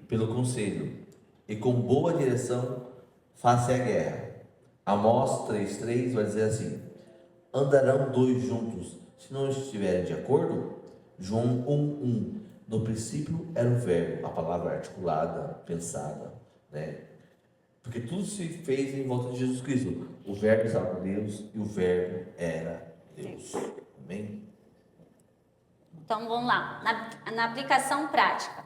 pelo conselho, e com boa direção face a guerra. Amós 3:3 vai dizer assim, andarão 2 juntos, se não estiverem de acordo. João 1:1, no princípio era o verbo, a palavra articulada, pensada, né? Porque tudo se fez em volta de Jesus Cristo. O verbo estava com Deus e o verbo era Deus. Amém? Então vamos lá, na aplicação prática.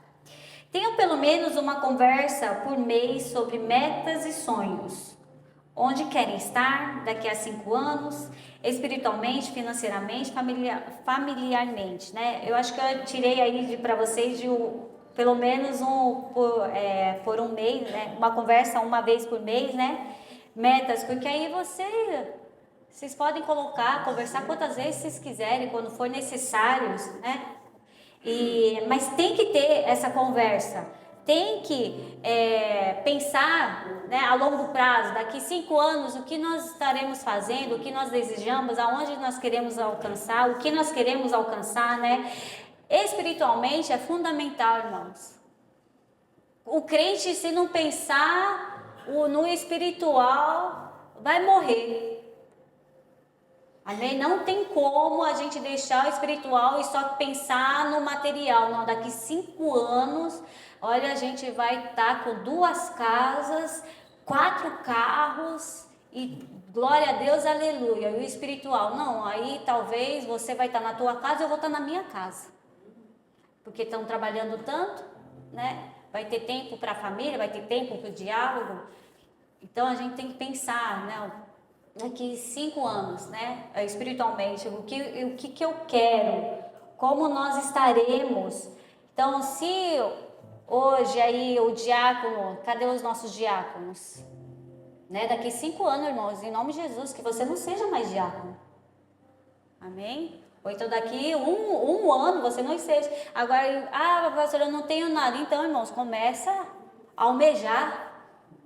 Tenham pelo menos uma conversa por mês sobre metas e sonhos. onde querem estar daqui a 5 anos, espiritualmente, financeiramente, familiarmente, né? Eu acho que eu tirei aí para vocês pelo menos por um mês, né? Uma conversa uma vez por mês, né? Metas, porque aí vocês podem conversar quantas vezes vocês quiserem, quando for necessário, né? Mas tem que ter essa conversa, tem que pensar, né, a longo prazo, daqui 5 anos, o que nós estaremos fazendo, o que nós desejamos, aonde nós queremos alcançar, o que nós queremos alcançar, né? Espiritualmente é fundamental, irmãos. O crente, se não pensar no espiritual, vai morrer. Amém? Não tem como a gente deixar o espiritual e só pensar no material. Não, daqui 5 anos, olha, a gente vai estar com 2 casas, 4 carros e glória a Deus, aleluia. E o espiritual, não, aí talvez você vai estar na tua casa e eu vou estar na minha casa. Porque estão trabalhando tanto, né? Vai ter tempo para a família, vai ter tempo para o diálogo. Então a gente tem que pensar, né? Daqui 5 anos, né? Espiritualmente, o que eu quero, como nós estaremos. Então, se hoje aí o diácono, cadê os nossos diáconos? Né? Daqui 5 anos, irmãos, em nome de Jesus, que você não seja mais diácono. Amém? Ou então daqui um ano você não seja. Agora, pastor, eu não tenho nada. Então, irmãos, começa a almejar.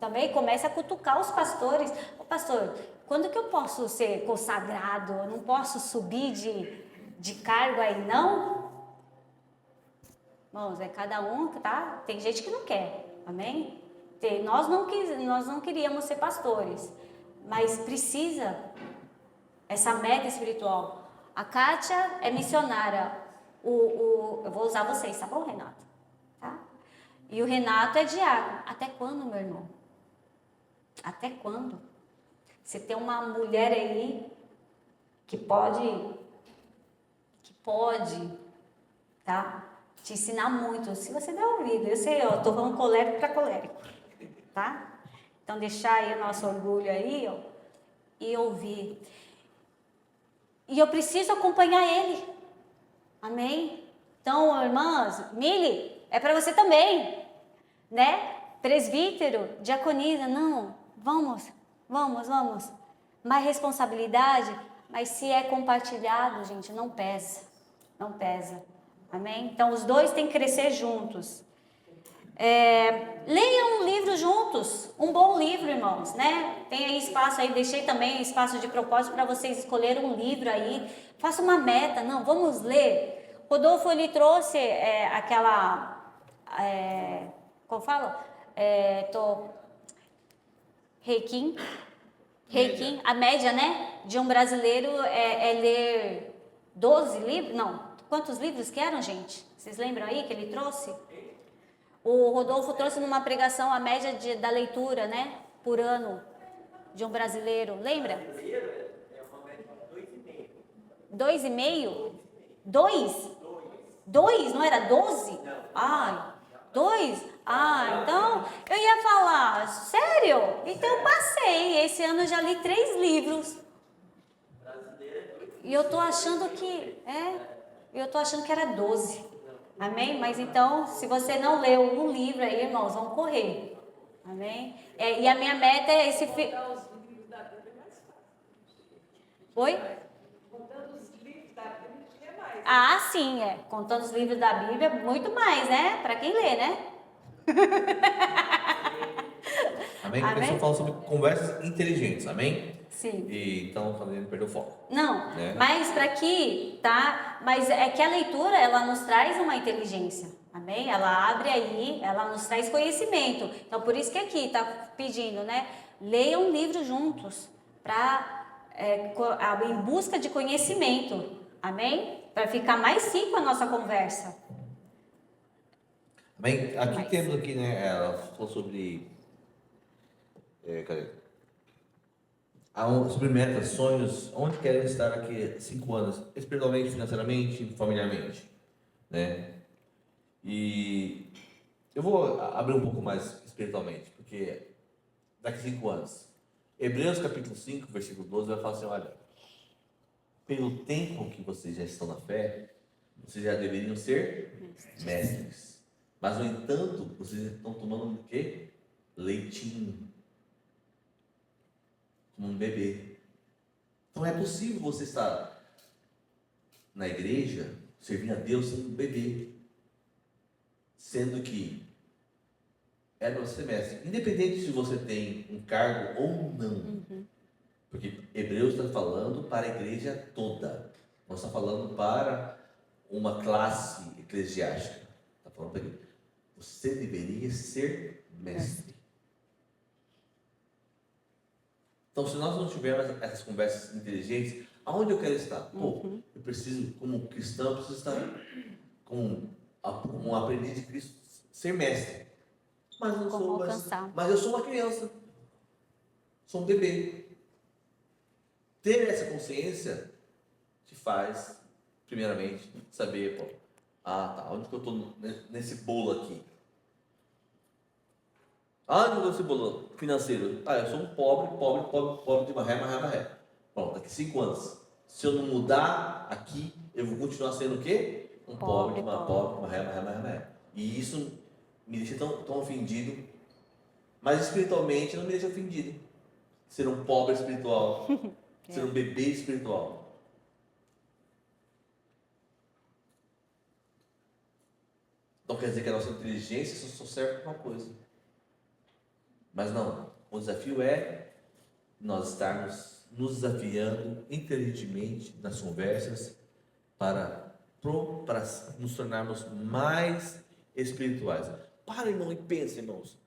Também começa a cutucar os pastores. Ô, pastor, quando que eu posso ser consagrado? Eu não posso subir de cargo aí, não? Irmãos, é cada um, tá? Tem gente que não quer, amém? Nós não queríamos ser pastores, mas precisa essa meta espiritual. A Kátia é missionária. Eu vou usar vocês, tá bom, Renato? Tá? E o Renato é diácono. Até quando, meu irmão? Até quando? Você tem uma mulher aí que pode, tá? Te ensinar muito, se você der ouvido. Eu sei, ó, tô falando colérico para colérico, tá? Então deixar aí o nosso orgulho aí, ó, e ouvir. E eu preciso acompanhar ele. Amém? Então, irmãs, Mili, é para você também, né? Presbítero, diaconisa, não, vamos. Mais responsabilidade, mas se é compartilhado, gente, não pesa. Amém? Então, os dois têm que crescer juntos. Leiam um livro juntos, um bom livro, irmãos, né? Tem aí espaço aí, deixei também espaço de propósito para vocês escolherem um livro aí. Faça uma meta, não, vamos ler. Rodolfo, ele trouxe como fala? Reikin, a média, né, de um brasileiro é ler 12 livros, não, quantos livros que eram, gente? Vocês lembram aí que ele trouxe? O Rodolfo trouxe numa pregação a média da leitura, né, por ano de um brasileiro, lembra? É uma média de 2,5? 2? 2? Não era 12? Ai, 2? Então eu ia falar, sério? Então eu passei, esse ano eu já li 3 livros. E eu tô achando que era 12. Amém? Mas então, se você não leu um livro aí, irmãos, vão correr. Amém? E a minha meta é esse... Contar os livros da Bíblia é mais fácil. Oi? Contando os livros da Bíblia é mais. Ah, sim, contando os livros da Bíblia, muito mais, né? Para quem lê, né? Amém? Amém? A pessoa fala sobre conversas inteligentes, amém? Sim. E então, fazendo perder o foco. Não, né? mas para aqui, tá? Mas é que a leitura, ela nos traz uma inteligência, amém? Ela abre aí, ela nos traz conhecimento. Então, por isso que aqui tá pedindo, né? Leiam um livro juntos, em busca de conhecimento, amém? Para ficar mais rico a nossa conversa. Amém? Aqui temos aqui, né? Ela falou sobre... cadê? Sobre metas, sonhos, onde querem estar daqui a 5 anos, espiritualmente, financeiramente, familiarmente, né? E eu vou abrir um pouco mais espiritualmente, porque daqui a 5 anos, Hebreus capítulo 5, versículo 12, vai falar assim, olha, pelo tempo que vocês já estão na fé, vocês já deveriam ser mestres. Mas, no entanto, vocês estão tomando o quê? Leitinho. Como um bebê. Então é possível você estar na igreja, servindo a Deus sendo um bebê. Sendo que é para você ser mestre. Independente se você tem um cargo ou não. Porque Hebreus está falando para a igreja toda. Não está falando para uma classe eclesiástica. Está falando para a igreja. Você deveria ser mestre. Então, se nós não tivermos essas conversas inteligentes, aonde eu quero estar? Pô, eu preciso, como cristão, eu preciso estar como um aprendiz de Cristo, ser mestre. Mas eu Como sou, alcançar. mas eu sou uma criança. Sou um bebê. Ter essa consciência te faz, primeiramente, saber, pô, tá, onde que eu estou nesse bolo aqui? Onde eu estou nesse bolo financeiro? Eu sou um pobre de maré. Bom, daqui 5 anos, se eu não mudar aqui, eu vou continuar sendo o quê? Um pobre de maré. E isso me deixa tão ofendido, mas espiritualmente não me deixa ofendido. Ser um pobre espiritual, ser um bebê espiritual. Não quer dizer que a nossa inteligência só serve para uma coisa. Mas não, o desafio é nós estarmos nos desafiando inteligentemente nas conversas para nos tornarmos mais espirituais. Para, irmão, e pensa, irmãos.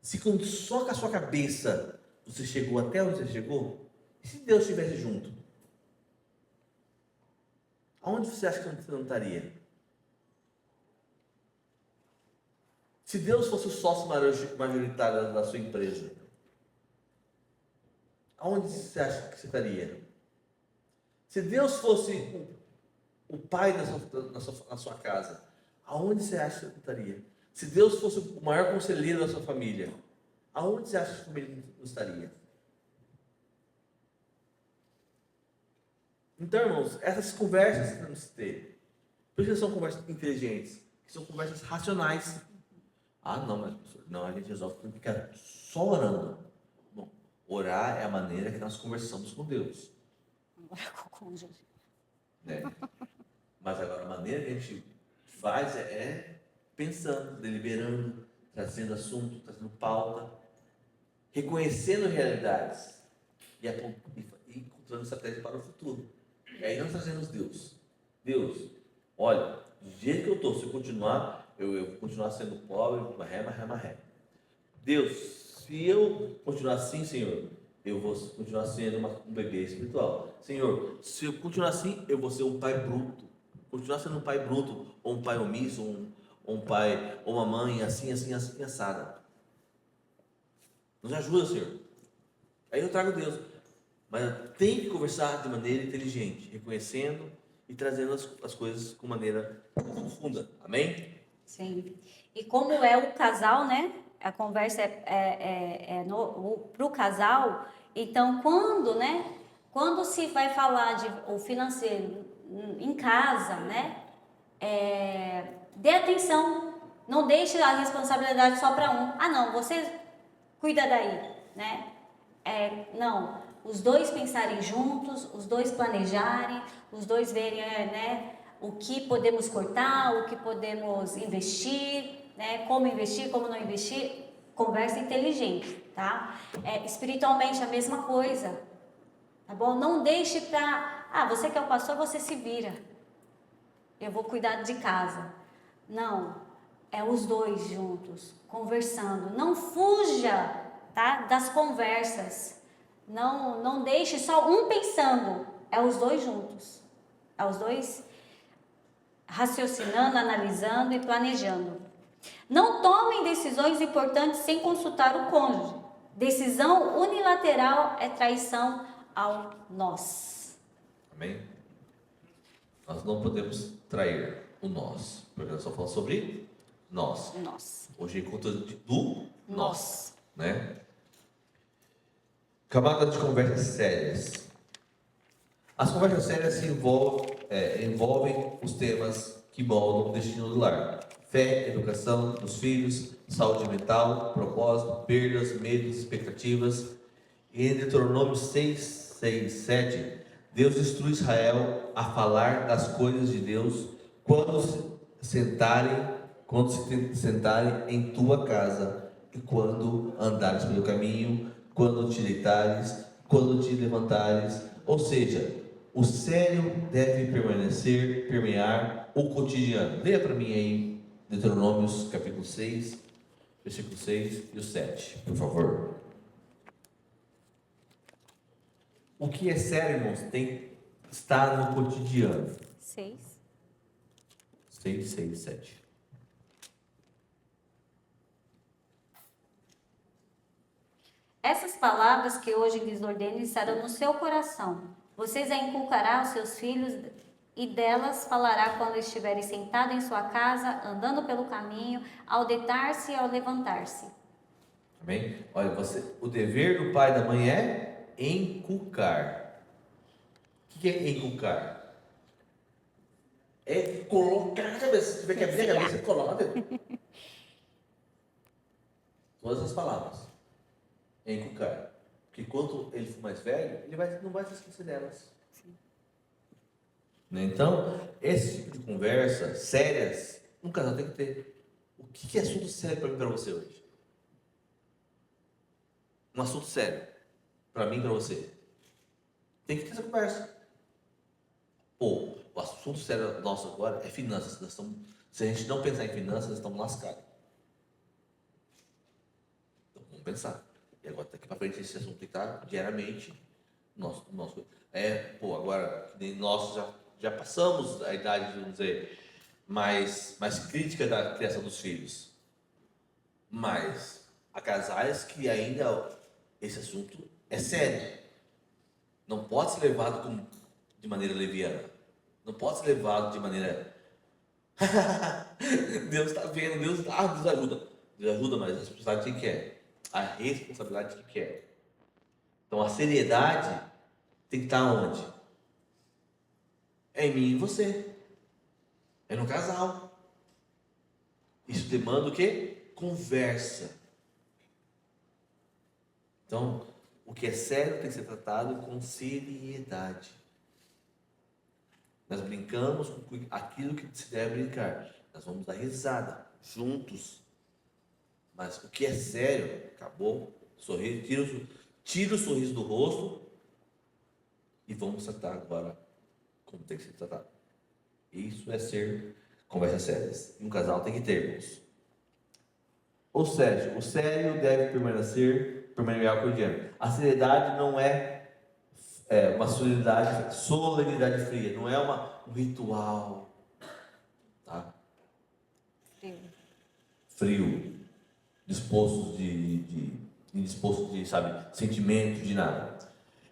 Se só com a sua cabeça você chegou até onde você chegou, e se Deus estivesse junto? Aonde você acha que você não estaria? Se Deus fosse o sócio majoritário da sua empresa, aonde você acha que você estaria? Se Deus fosse o pai na sua casa, aonde você acha que você estaria? Se Deus fosse o maior conselheiro da sua família, aonde você acha que a sua família não estaria? Então, irmãos, essas conversas que temos que ter, por isso são conversas inteligentes, são conversas racionais. Não, mas não, a gente resolve tudo ficar só orando. Bom, orar é a maneira que nós conversamos com Deus. Agora com o cônjuge. Né? Mas agora a maneira que a gente faz é pensando, deliberando, trazendo assunto, trazendo pauta, reconhecendo realidades e encontrando estratégia para o futuro. E aí nós trazemos Deus. Deus, olha, do jeito que eu estou, se eu continuar, eu vou continuar sendo pobre, marré. Deus, se eu continuar assim, Senhor, eu vou continuar sendo um bebê espiritual. Senhor, se eu continuar assim, eu vou ser um pai bruto. Continuar sendo um pai bruto, ou um pai omisso, ou um pai, ou uma mãe, assim, assada. Nos ajuda, Senhor. Aí eu trago Deus. Mas tem que conversar de maneira inteligente, reconhecendo e trazendo as coisas com maneira profunda. Amém? Sim. E como é o casal, né? A conversa para o casal. Então, quando se vai falar de o financeiro em casa, né? Dê atenção. Não deixe a responsabilidade só para um. Não, você cuida daí, né? Não. Os dois pensarem juntos, os dois planejarem, os dois verem, né? O que podemos cortar, o que podemos investir, né? Como investir, como não investir. Conversa inteligente, tá? Espiritualmente a mesma coisa, tá bom? Não deixe para, você que é o pastor, você se vira. Eu vou cuidar de casa. Não, os dois juntos, conversando. Não fuja, tá? Das conversas. Não deixe só um pensando. Os dois juntos. Os dois raciocinando, analisando e planejando. Não tomem decisões importantes sem consultar o cônjuge. Decisão unilateral é traição ao nós. Amém? Nós não podemos trair o nós, porque nós só falamos sobre nós. Hoje é encontro do nós, né? Camadas de conversas sérias. As conversas sérias envolvem os temas que moldam o destino do lar: fé, educação dos filhos, saúde mental, propósito, perdas, medos, expectativas. E em Deuteronômio 6:6-7, Deus instrui Israel a falar das coisas de Deus quando se sentarem em tua casa, e quando andares pelo caminho, quando te deitares, quando te levantares. Ou seja, o sério deve permear o cotidiano. Leia para mim aí, Deuteronômios capítulo 6, versículo 6 e o 7, por favor. O que é sério, irmãos, está no cotidiano. 6. 6, 6, 7. Essas palavras que hoje lhes ordeno estarão no seu coração. Vocês a inculcará aos seus filhos e delas falará quando estiverem sentados em sua casa, andando pelo caminho, ao deitar-se e ao levantar-se. Amém? Olha, o dever do pai e da mãe é inculcar. O que é inculcar? É colocar na cabeça. Se tiver que abrir a cabeça, coloca dentro. Todas as palavras. É inculcar. Porque quando ele for mais velho, ele não vai se esquecer delas. Né? Então, esse tipo de conversa sérias, um casal tem que ter. O que é assunto sério para mim e para você hoje? Um assunto sério para mim e para você. Tem que ter essa conversa. Pô, o assunto sério nosso agora é finanças. Se a gente não pensar em finanças, nós estamos lascados. Então, vamos pensar. E agora, daqui para frente, esse assunto tem que estar diariamente nosso. Agora, que nem nós já passamos a idade, vamos dizer, mais crítica da criação dos filhos. Mas há casais que ainda esse assunto é sério. Não pode ser levado de maneira leviana. Não pode ser levado de maneira. Deus está vendo, Deus ajuda. Deus ajuda, mas a responsabilidade de quem quer. A responsabilidade de quem quer. Então a seriedade tem que estar onde? É em mim e em você. É no casal. Isso demanda o quê? Conversa. Então, o que é sério tem que ser tratado com seriedade. Nós brincamos com aquilo que se deve brincar. Nós vamos dar risada juntos. Mas o que é sério, acabou. Sorriso, tira o sorriso do rosto e vamos tratar agora como tem que ser tratado. Isso é ser conversas sérias. E um casal tem que ter, irmãos. Ou seja, o sério deve permanecer cotidiano. A seriedade não é uma solenidade fria, não é um ritual, tá? Frio, indisposto de, sabe, sentimento, de nada.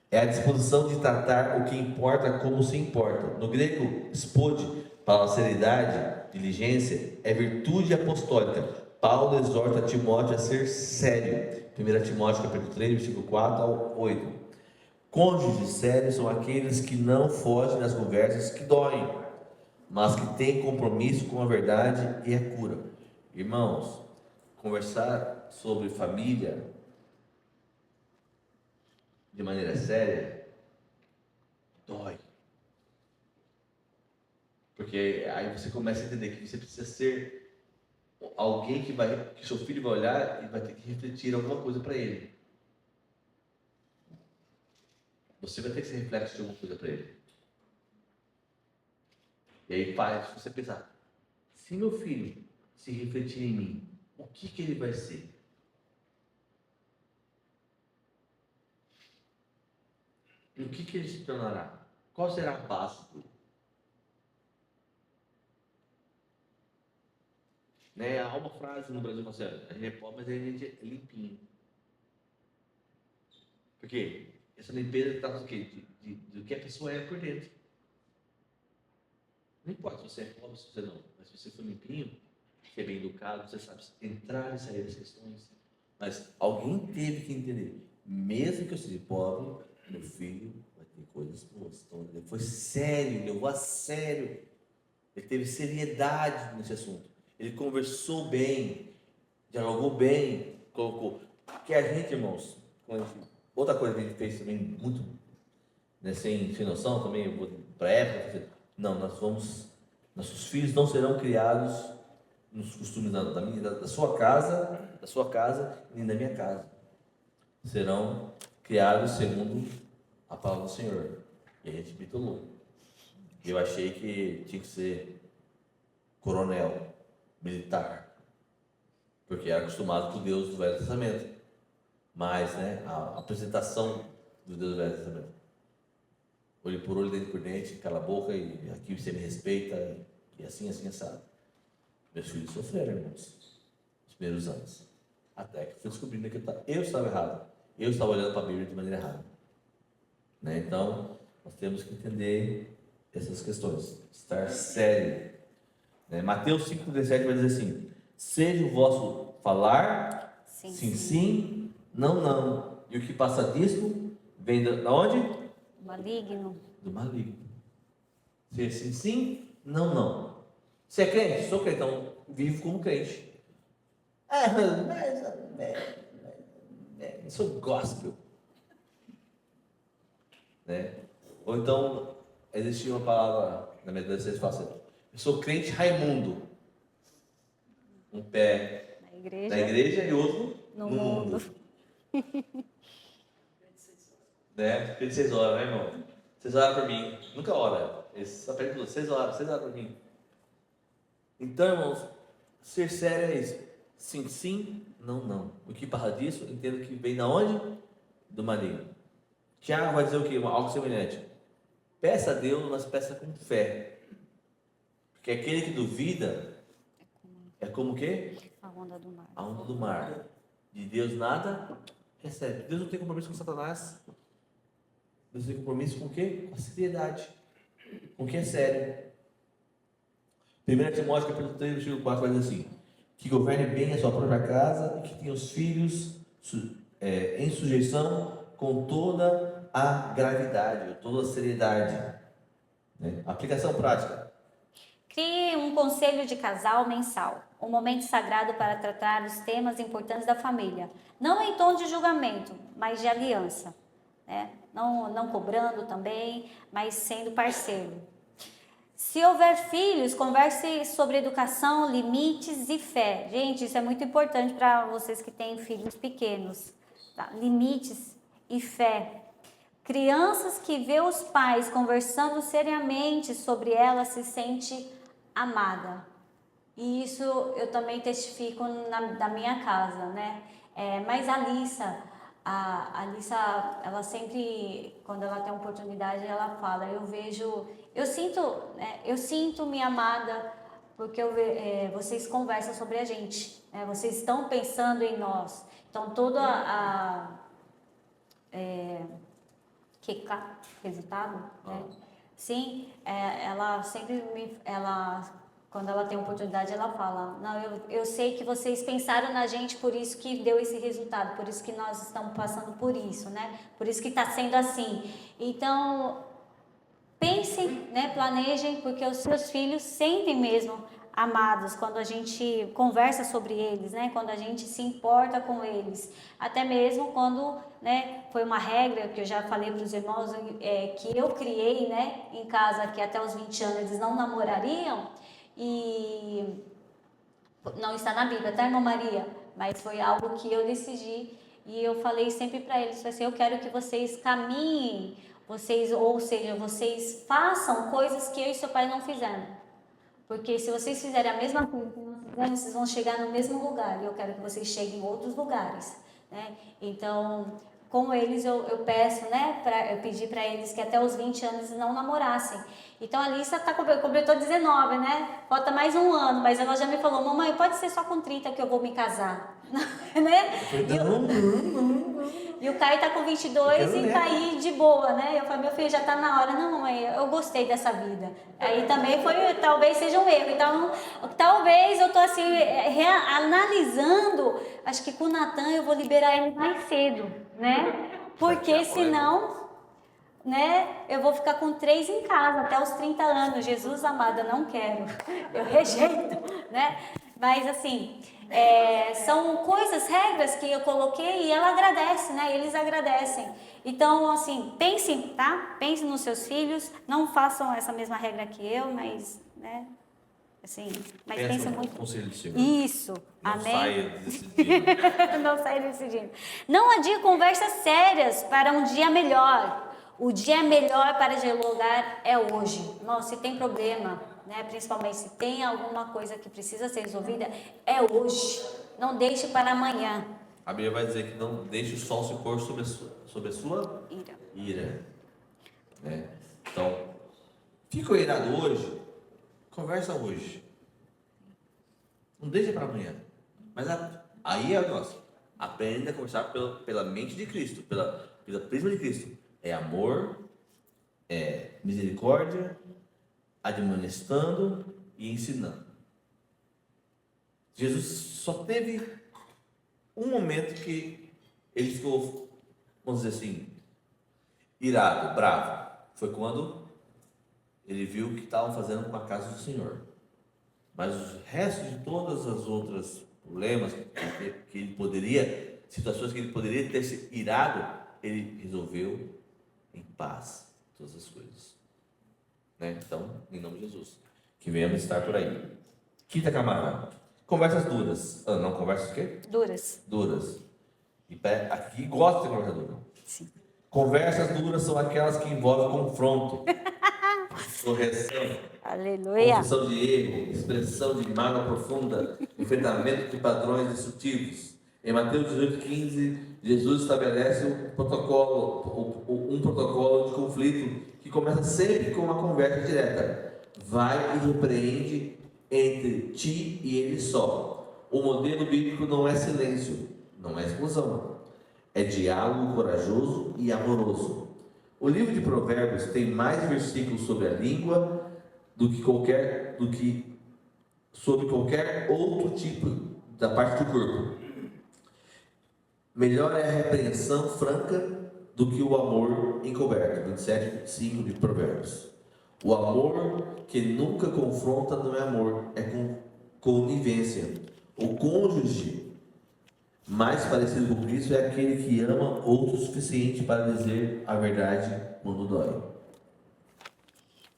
É a disposição de tratar o que importa como se importa. No grego, spode, palavra seriedade, diligência, é virtude apostólica. Paulo exorta Timóteo a ser sério. 1 Timóteo capítulo 3, versículo 4 ao 8. Cônjuges sérios são aqueles que não fogem das conversas que doem, mas que têm compromisso com a verdade e a cura. Irmãos, conversar sobre família de maneira séria dói. Porque aí você começa a entender que você precisa ser alguém que seu filho vai olhar e vai ter que refletir alguma coisa para ele. Você vai ter que ser reflexo de alguma coisa para ele. E aí, pai, se você pensar, se meu filho se refletir em mim, o que ele vai ser? E o que ele se tornará? Qual será a base dele? Né? Há uma frase no Brasil que fala assim, a gente é pobre, mas a gente é limpinho. Por quê? Essa limpeza trata do quê? Do que a pessoa é por dentro. Não importa se você é pobre ou se você não, mas se você for limpinho, se é bem educado, você sabe entrar e sair das questões. Mas alguém teve que entender mesmo que eu seja pobre, meu filho vai ter coisas boas. Então, ele foi sério, levou a sério. Ele teve seriedade nesse assunto. Ele conversou bem, dialogou bem, colocou. Porque a gente, irmãos, outra coisa que a gente fez também muito, né, sem noção também, eu vou para a época, não, nossos filhos não serão criados nos costumes da sua casa, nem da minha casa. Serão criados segundo a palavra do Senhor. E a gente bitolou. Eu achei que tinha que ser coronel, militar, porque era acostumado com o Deus do Velho Testamento. Mas, né, a apresentação do Deus do Velho Testamento. Olho por olho, dente por dente, cala a boca e aqui você me respeita, e assim, assado. Meus filhos sofreram, irmãos, os primeiros anos. Até que fui descobrindo que eu estava errado. Eu estava olhando para a Bíblia de maneira errada. Né? Então, nós temos que entender essas questões. Estar sério. Né? Mateus 5,17 vai dizer assim: seja o vosso falar, Sim, sim, sim, não, não. E o que passa disso vem da onde? Maligno. Do maligno. Seja sim, sim, não, não. Você é crente? Sou crente, então vivo como crente. Sou gospel. Né? Ou então, existia uma palavra na minha adolescência que fala assim: eu sou crente Raimundo. Um pé na igreja e outro no no mundo. Né? Crente 6 horas, né, irmão? 6 horas por mim. Nunca ora. Esse só pede 6 horas por mim. Então, irmãos, ser sério é isso. Sim, sim, não, não. O que passa disso, entendo que vem da onde? Do maligno. Tiago vai dizer o quê? Algo semelhante. Peça a Deus, mas peça com fé. Porque aquele que duvida é como o quê? A onda do mar. A onda do mar. De Deus nada recebe. Deus não tem compromisso com Satanás. Deus tem compromisso com o quê? Com a seriedade. Com o que é sério. 1 Timóteo capítulo 3, versículo 4 vai dizer assim: que governe bem a sua própria casa e que tenha os filhos em sujeição com toda a gravidade, toda a seriedade. Né? Aplicação prática. Crie um conselho de casal mensal, um momento sagrado para tratar os temas importantes da família, não em tom de julgamento, mas de aliança, né? Não cobrando também, mas sendo parceiro. Se houver filhos, converse sobre educação, limites e fé. Gente, isso é muito importante para vocês que têm filhos pequenos. Tá? Limites e fé. Crianças que vê os pais conversando seriamente sobre ela se sente amada. E isso eu também testifico da minha casa, né? Mas a Alissa, ela sempre, quando ela tem oportunidade, ela fala, eu sinto-me amada porque vocês conversam sobre a gente, né? Vocês estão pensando em nós. Então, todo resultado, né? Sim, ela sempre quando ela tem oportunidade, ela fala, não, eu sei que vocês pensaram na gente, por isso que deu esse resultado, por isso que nós estamos passando por isso, né? Por isso que está sendo assim. Então, pensem, né? Planejem, porque os seus filhos sentem mesmo amados quando a gente conversa sobre eles, né? Quando a gente se importa com eles, até mesmo quando, né? Foi uma regra que eu já falei para os irmãos, que eu criei, né? Em casa, que até os 20 anos eles não namorariam, e não está na Bíblia, tá, irmã Maria? Mas foi algo que eu decidi e eu falei sempre para eles, assim, eu quero que vocês caminhem, vocês façam coisas que eu e seu pai não fizeram. Porque se vocês fizerem a mesma coisa que nós fizemos, vocês vão chegar no mesmo lugar. E eu quero que vocês cheguem em outros lugares, né? Então, com eles eu peço, né? Eu pedi para eles que até os 20 anos não namorassem. Então a Alissa completou 19, né? Falta mais um ano, mas ela já me falou, mamãe, pode ser só com 30 que eu vou me casar, né? E o Caio tá com 22 e tá aí de boa, né? Eu falei, meu filho, já tá na hora. Não, mamãe, eu gostei dessa vida. Aí também foi, talvez seja um erro. Então, talvez eu tô assim, analisando, acho que com o Natan eu vou liberar ele mais cedo, né? Porque senão, né, eu vou ficar com 3 em casa até os 30 anos. Jesus amado, eu não quero. Eu rejeito, né? Mas assim, são coisas, regras que eu coloquei e ela agradece, né? Eles agradecem. Então, assim, pensem, tá? Pensem nos seus filhos. Não façam essa mesma regra que eu, mas, né? Assim, mas Pensa pensem no muito. conselho do Senhor. Isso. Não Amém. saia decidindo. Não saia decidindo. Não adie conversas sérias para um dia melhor. O dia melhor para dialogar é hoje. Irmão, se tem problema, né, principalmente se tem alguma coisa que precisa ser resolvida, é hoje. Não deixe para amanhã. A Bíblia vai dizer que não deixe o sol se pôr sobre a sua ira. Né? Então, fica irado hoje, conversa hoje. Não deixa para amanhã. Mas aí é o negócio. Aprenda a conversar pela mente de Cristo, pela prisma de Cristo. É amor, é misericórdia, admoestando e ensinando. Jesus só teve um momento que ele ficou, vamos dizer assim, irado, bravo. Foi quando ele viu o que estavam fazendo com a casa do Senhor. Mas o resto de todas as outras problemas que ele poderia, situações que ele poderia ter se irado, ele resolveu em paz todas as coisas. Né? Então, em nome de Jesus, que venhamos estar por aí. Quinta camada, conversas duras. Não, conversas o quê? Duras. Duras. E aqui gosta de conversa dura. Sim. Conversas duras são aquelas que envolvem confronto, correção, Aleluia. confissão de erro, expressão de mágoa profunda, enfrentamento de padrões destrutivos. Em Mateus 18,15, Jesus estabelece um protocolo de conflito que começa sempre com uma conversa direta. Vai e repreende entre ti e ele só. O modelo bíblico não é silêncio, não é exclusão. É diálogo corajoso e amoroso. O livro de Provérbios tem mais versículos sobre a língua do que sobre qualquer outro tipo da parte do corpo. Melhor é a repreensão franca do que o amor encoberto. 27:5 de Provérbios. O amor que nunca confronta não é amor, é conivência. O cônjuge mais parecido com Cristo é aquele que ama outro o suficiente para dizer a verdade quando dói.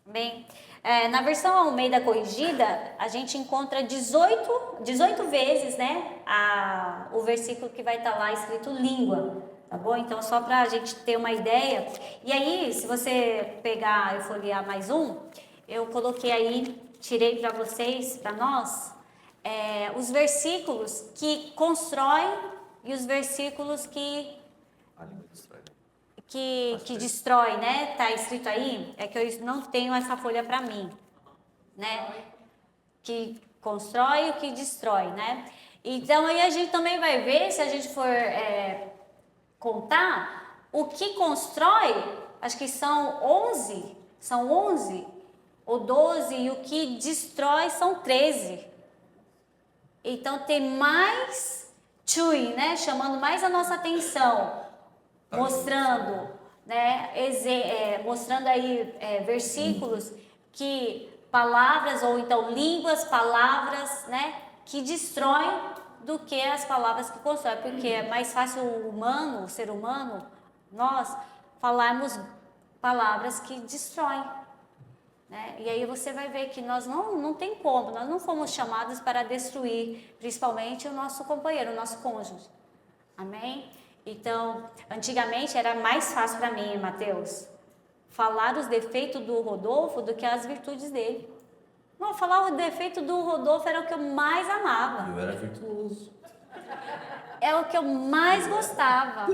Bem, na versão Almeida corrigida, a gente encontra 18 vezes, né, o versículo que vai estar lá escrito língua, tá bom? Então, só para a gente ter uma ideia. E aí, se você pegar e folhear mais um, eu coloquei aí, tirei para vocês, para nós, os versículos que constroem e os versículos que destrói, né? Tá escrito aí, é que eu não tenho essa folha para mim, né? Que constrói e o que destrói, né? Então aí a gente também vai ver, se a gente for contar, o que constrói, acho que são 11 ou 12, e o que destrói são 13. Então tem mais né? Chamando mais a nossa atenção, mostrando, né? Mostrando aí versículos que palavras, ou então línguas, palavras, né? Que destroem do que as palavras que constroem, porque é mais fácil o ser humano, nós falarmos palavras que destroem. Né? E aí você vai ver que nós não tem como, nós não fomos chamados para destruir, principalmente o nosso companheiro, o nosso cônjuge. Amém? Então, antigamente era mais fácil para mim, Mateus, falar os defeitos do Rodolfo do que as virtudes dele. Não, falar o defeito do Rodolfo era o que eu mais amava. Eu era virtuoso. É o que eu mais gostava.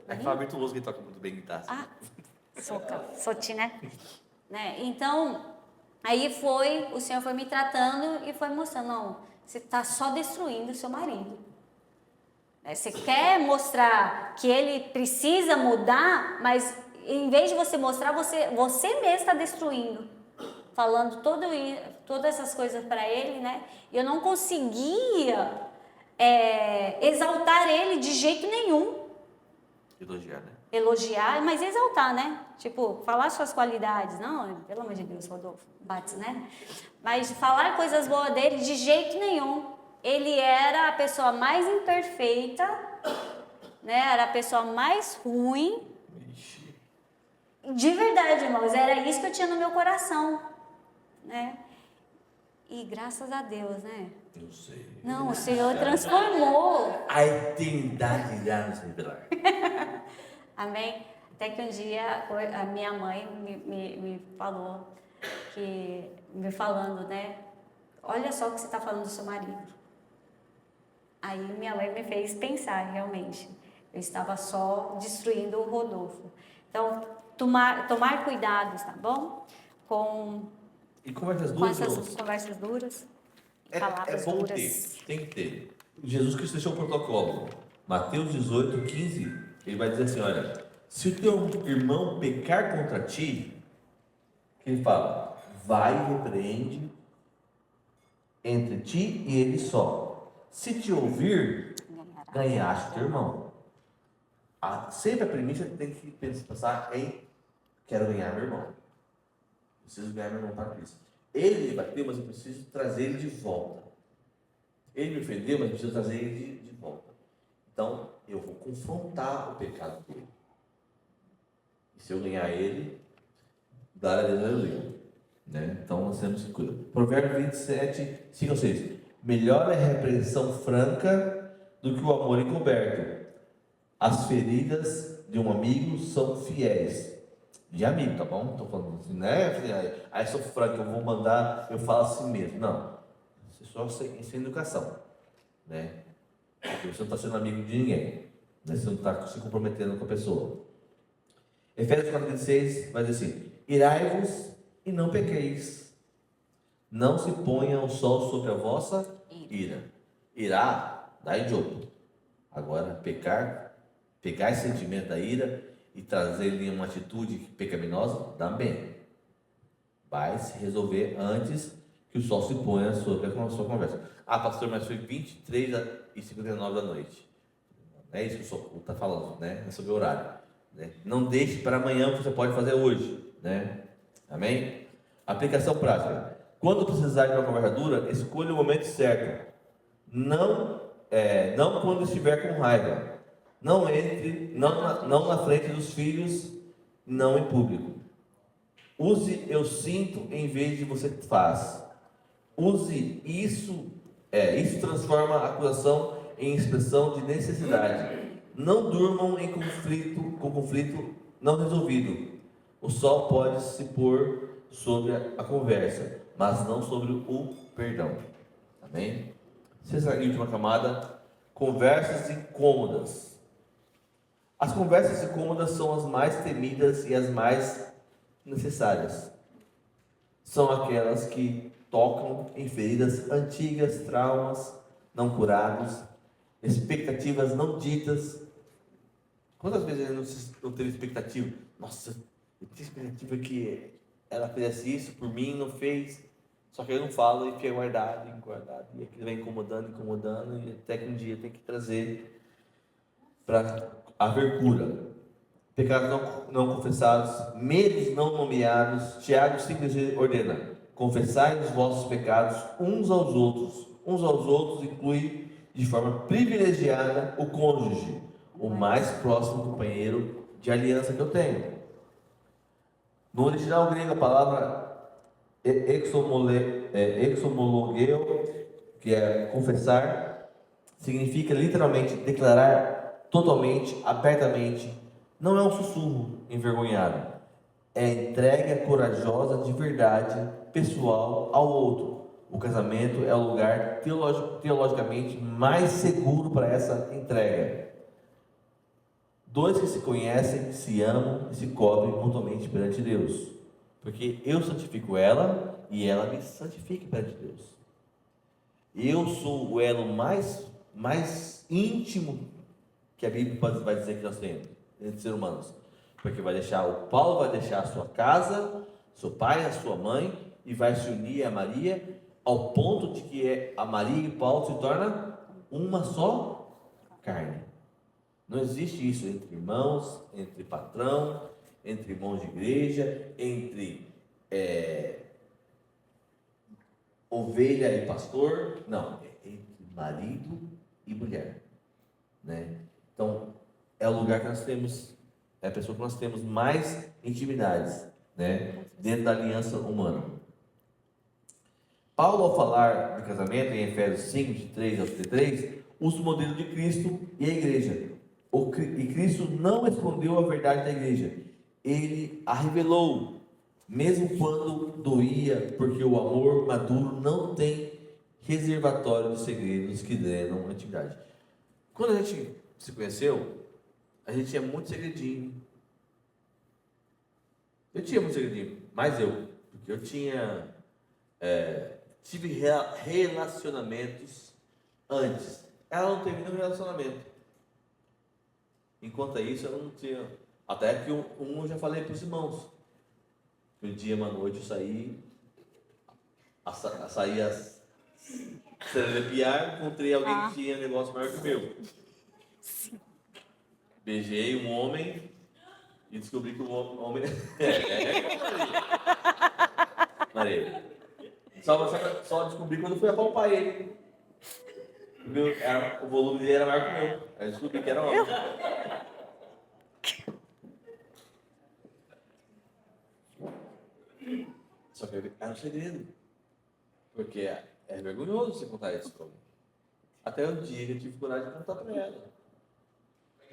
É que fala virtuoso que toca muito bem guitarra. Ah, Soti, né? Então, aí o Senhor foi me tratando e foi mostrando, não, você está só destruindo o seu marido. Você quer mostrar que ele precisa mudar, mas em vez de você mostrar, você mesmo está destruindo. Falando todas essas coisas para ele, né? E eu não conseguia exaltar ele de jeito nenhum. Elogiar, né? Elogiar, mas exaltar, né? Tipo, falar suas qualidades. Não, pelo amor de Deus, Rodolfo, bate, né? Mas falar coisas boas dele de jeito nenhum. Ele era a pessoa mais imperfeita, né? Era a pessoa mais ruim. Ixi. De verdade, irmãos, era isso que eu tinha no meu coração, né? E graças a Deus, né? Não sei. Não, o Senhor transformou. A eternidade irá nos revelar. Amém? Até que um dia a minha mãe me falou, me falando, né? Olha só o que você está falando do seu marido. Aí minha mãe me fez pensar, realmente. Eu estava só destruindo o Rodolfo. Então, tomar cuidados, tá bom? E conversas Com duras, essas irmãos? conversas duras, É palavras bom duras. ter, tem que ter. Jesus Cristo deixou o protocolo. Mateus 18, 15, ele vai dizer assim, olha, se o teu irmão pecar contra ti, ele fala, vai e repreende entre ti e ele só. Se te ouvir, ganhaste o teu irmão. Sempre a premissa tem que pensar em quero ganhar meu irmão. Preciso ganhar meu irmão para Cristo. Ele me bateu, mas eu preciso trazer ele de volta. Ele me ofendeu, mas eu preciso trazer ele de volta. Então, eu vou confrontar o pecado dele. E se eu ganhar ele, glória a Deus, aleluia. Né? Então, nós temos que cuidar. Provérbio 27, 5 ou 6. Melhor é a repreensão franca do que o amor encoberto. As feridas de um amigo são fiéis. De amigo, tá bom? Estou falando assim, né? Aí sou franco, eu vou mandar, eu falo assim mesmo. Não. Isso é só sem educação. Né? Porque você não está sendo amigo de ninguém. Né? Você não está se comprometendo com a pessoa. Efésios 4,16 vai dizer assim: irai-vos e não pequeis. Não se ponha o sol sobre a vossa ira. Irá, dá idiota. Agora, pegar esse sentimento da ira e trazer ele em uma atitude pecaminosa, também vai se resolver antes que o sol se ponha sobre a sua conversa. Ah, pastor, mas foi 23h59 da noite. Não é isso que o sol está falando, né? É sobre o horário. Né? Não deixe para amanhã o que você pode fazer hoje. Né? Amém? Aplicação prática. Quando precisar de uma conversa dura, escolha o momento certo. Não quando estiver com raiva. Não na frente dos filhos, não em público. Use eu sinto em vez de você faz. Use isso. Isso transforma a acusação em expressão de necessidade. Não durmam com conflito não resolvido. O sol pode se pôr sobre a conversa, mas não sobre o perdão. Amém? Sexta e última camada: conversas incômodas. As conversas incômodas são as mais temidas e as mais necessárias. São aquelas que tocam em feridas antigas, traumas não curados, expectativas não ditas. Quantas vezes ele não teve expectativa? Nossa, eu tinha expectativa que ela fizesse isso por mim, não fez. Só que eu não falo e fica guardado. E aquilo vai incomodando, e até que um dia tem que trazer para haver cura. Pecados não confessados, medos não nomeados. Tiago 5,16 ordena: confessai os vossos pecados uns aos outros. Uns aos outros inclui de forma privilegiada o cônjuge, o mais próximo companheiro de aliança que eu tenho. No original grego, a palavra exomologeo, que é confessar, significa literalmente declarar totalmente, abertamente. Não é um sussurro envergonhado, é entrega corajosa de verdade pessoal ao outro. O casamento é o lugar teologicamente mais seguro para essa entrega. Dois que se conhecem, se amam e se cobrem mutuamente perante Deus. Porque eu santifico ela e ela me santifica perante Deus. Eu sou o elo mais íntimo que a Bíblia vai dizer que nós temos entre seres humanos. Porque o Paulo vai deixar a sua casa, seu pai, a sua mãe, e vai se unir a Maria, ao ponto de que a Maria e Paulo se tornam uma só carne. Não existe isso entre irmãos, entre patrão, entre irmãos de igreja, entre ovelha e pastor. Não, é entre marido e mulher, né? Então, é o lugar que nós temos, é a pessoa que nós temos mais intimidades, né? Dentro da aliança humana. Paulo, ao falar de casamento, em Efésios 5, de 3 ao 33, usa o modelo de Cristo e a igreja. E Cristo não escondeu a verdade da igreja, ele a revelou, mesmo quando doía, porque o amor maduro não tem reservatório dos segredos que drenam a intimidade. Quando a gente se conheceu, a gente tinha muito segredinho. Eu tinha muito segredinho, mas porque eu tive relacionamentos antes. Ela não teve nenhum relacionamento. Enquanto isso, eu não tinha. Até que eu já falei para os irmãos. Um dia, uma noite, eu saí a serelepiar, encontrei alguém que tinha negócio maior que o meu. Beijei um homem e descobri que o homem. Maria. Só descobri quando fui apalpar ele. O volume dele era maior que o meu. Aí eu descobri que era homem. Só que era um segredo. Porque é vergonhoso você contar isso pra mim. Até um dia que eu tive coragem de contar pra ela.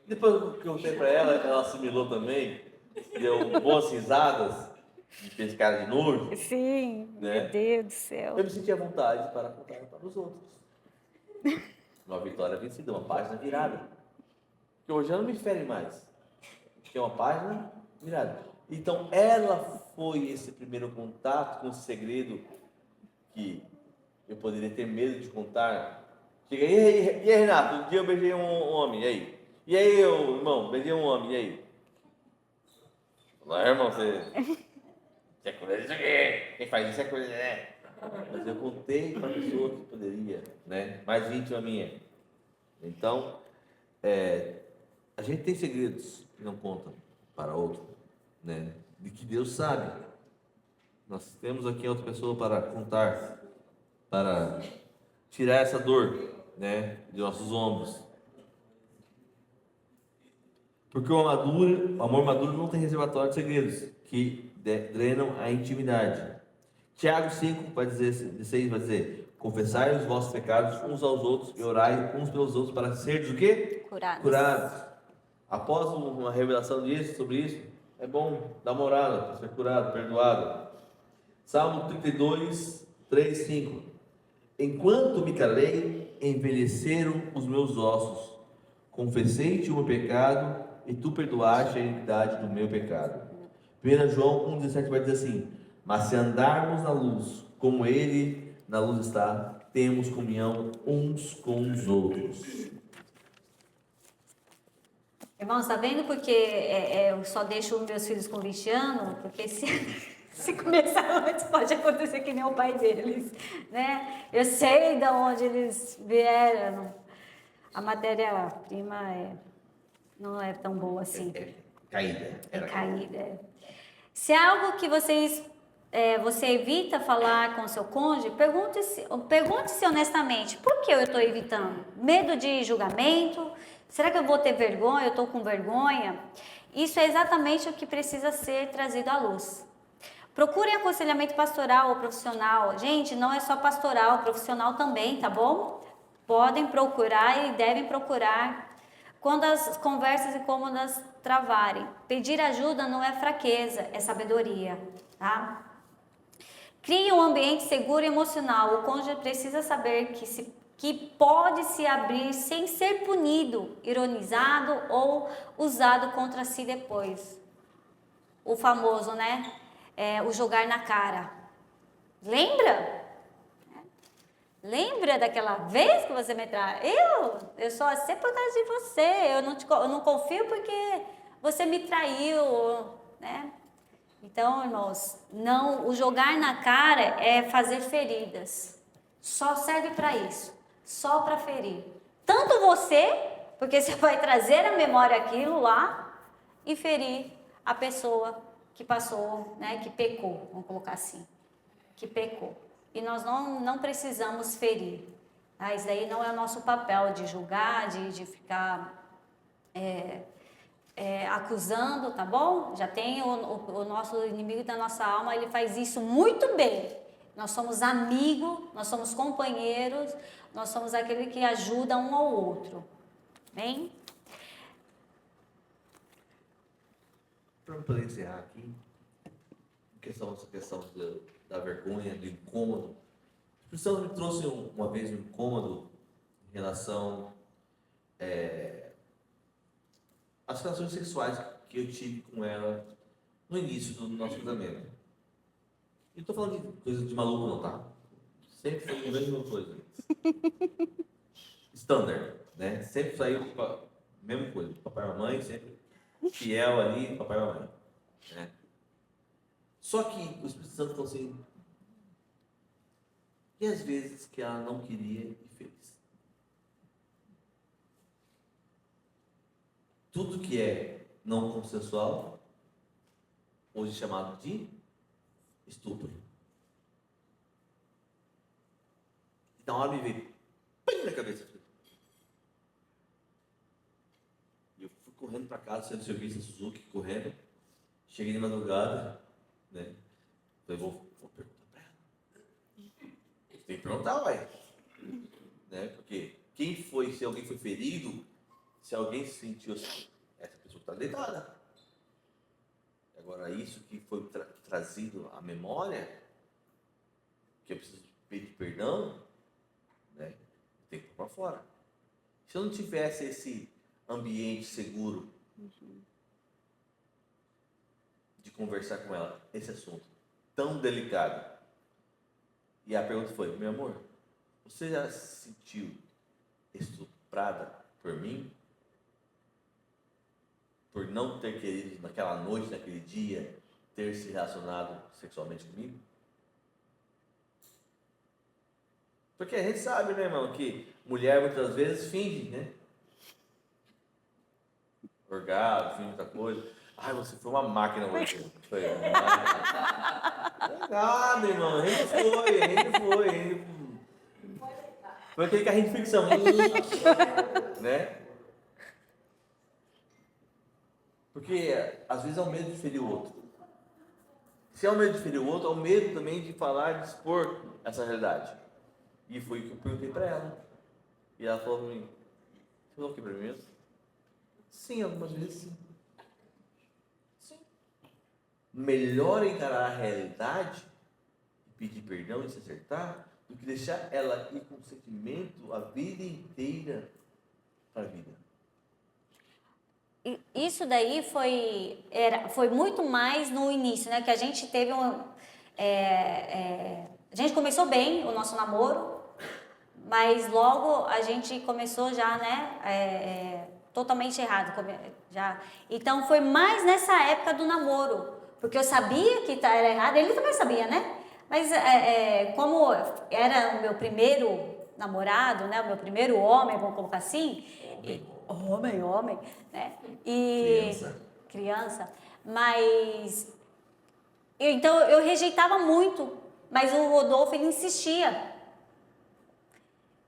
Depois que eu contei pra ela, ela assimilou também, deu boas risadas, e fez cara de nojo. Sim, né? Meu Deus do céu. Eu me senti à vontade para contar para os outros. Uma vitória vencida, uma página virada. Que hoje já não me fere mais. Que é uma página virada. Então, ela foi esse primeiro contato com o segredo que eu poderia ter medo de contar. Chega, e aí, Renato? Um dia eu beijei um homem, e aí? E aí, irmão, beijei um homem, e aí? Não, irmão, você é coisa disso aqui. Quem faz isso é coisa, né? Mas eu contei para a pessoa que poderia, né? Mais íntima minha. Então, a gente tem segredos que não contam para outro, né? De que Deus sabe. Nós temos aqui outra pessoa para contar, para tirar essa dor, né? De nossos ombros. Porque o amor maduro não tem reservatório de segredos que drenam a intimidade. Tiago 5 vai dizer, 16 vai dizer: confessai os vossos pecados uns aos outros e orai uns pelos outros para seres o quê? Curados. Após uma revelação sobre isso, é bom dar uma orada para ser curado, perdoado. Salmo 32, 3, 5. Enquanto me calei, envelheceram os meus ossos. Confessei-te o meu pecado e tu perdoaste a iniquidade do meu pecado. 1 João 1,17 vai dizer assim: mas se andarmos na luz, como Ele na luz está, temos comunhão uns com os outros. Irmãos, está vendo porque eu só deixo os meus filhos com 20 anos? Porque se começar antes, pode acontecer que nem o pai deles, né? Eu sei de onde eles vieram. A matéria-prima não é tão boa assim. Caída. Caída. Se é algo que você evita falar com seu cônjuge, pergunte-se honestamente: por que eu estou evitando? Medo de julgamento? Será que eu vou ter vergonha? Eu estou com vergonha? Isso é exatamente o que precisa ser trazido à luz. Procurem aconselhamento pastoral ou profissional. Gente, não é só pastoral, profissional também, tá bom? Podem procurar e devem procurar quando as conversas incômodas travarem. Pedir ajuda não é fraqueza, é sabedoria, tá? Crie um ambiente seguro e emocional. O cônjuge precisa saber que pode se abrir sem ser punido, ironizado ou usado contra si depois. O famoso, né? O jogar na cara. Lembra? Lembra daquela vez que você me traiu? Eu sou assim por causa de você. Eu não confio porque você me traiu, né? Então, irmãos, não, o jogar na cara é fazer feridas. Só serve para isso, só para ferir. Tanto você, porque você vai trazer à memória aquilo lá e ferir a pessoa que passou, né, que pecou, vamos colocar assim, que pecou. E nós não precisamos ferir. Tá? Isso daí não é o nosso papel de julgar, de ficar acusando, tá bom? Já tem o nosso inimigo da nossa alma, ele faz isso muito bem. Nós somos amigos, nós somos companheiros, nós somos aquele que ajuda um ao outro. Bem? Para poder encerrar aqui, essa questão da vergonha, do incômodo. O Espírito Santo me trouxe uma vez um incômodo em relação às relações sexuais que eu tive com ela no início do nosso casamento. E não estou falando de coisa de maluco não, tá? Sempre foi a mesma coisa. Standard, né? Sempre saiu com a mesma coisa. Papai e mamãe, sempre fiel ali, papai e mamãe. Né? Só que o Espírito Santo falou assim, e às vezes que ela não queria e fez. Tudo que é não consensual, hoje chamado de estupro. Então, a hora me veio pim na cabeça. E eu fui correndo para casa, saindo do serviço da Suzuki, correndo. Cheguei de madrugada, né? Falei, vou perguntar para ela. Tem que perguntar, ué. Né? Porque quem foi, se alguém foi ferido, se alguém se sentiu assim, essa pessoa está deitada. Agora, isso que foi trazido à memória, que eu preciso pedir perdão, né? Tem que pôr para fora. Se eu não tivesse esse ambiente seguro de conversar com ela, esse assunto tão delicado, e a pergunta foi, meu amor, você já se sentiu estuprada por mim? Por não ter querido, naquela noite, naquele dia, ter se relacionado sexualmente comigo? Porque a gente sabe, né, irmão, que mulher muitas vezes finge, né? Orgasmo, finge muita coisa. Ai, você foi uma máquina, você. Foi nada, irmão. A gente foi. Foi aquele carrinho de fricção. Né? Porque às vezes é o medo de ferir o outro. Se é o medo de ferir o outro, é o medo também de falar, de expor essa realidade. E foi o que eu perguntei para ela. E ela falou para mim, você falou o que para mim mesmo? Sim, algumas vezes sim. Sim. Melhor encarar a realidade, pedir perdão e se acertar, do que deixar ela ir com sentimento a vida inteira para a vida. Isso daí foi muito mais no início, né? Que a gente teve a gente começou bem o nosso namoro, mas logo a gente começou já, né? Totalmente errado. Então foi mais nessa época do namoro, porque eu sabia que era errado, ele também sabia, né? Mas como era o meu primeiro namorado, né? O meu primeiro homem, vamos colocar assim. Homem, né? E criança. Mas então eu rejeitava muito, mas o Rodolfo ele insistia.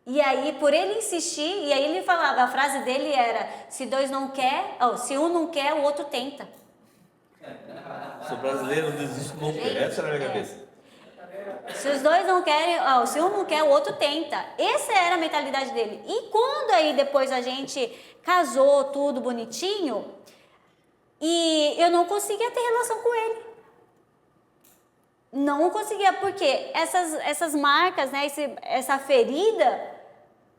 E aí por ele insistir, e aí ele falava, a frase dele era: se dois não quer, se um não quer, o outro tenta. Sou brasileiro, não desiste nunca. Essa era a minha cabeça. Se os dois não querem, se um não quer, o outro tenta. Essa era a mentalidade dele. E quando aí depois a gente casou, tudo bonitinho, e eu não conseguia ter relação com ele. Não conseguia, porque essas marcas, né, essa ferida,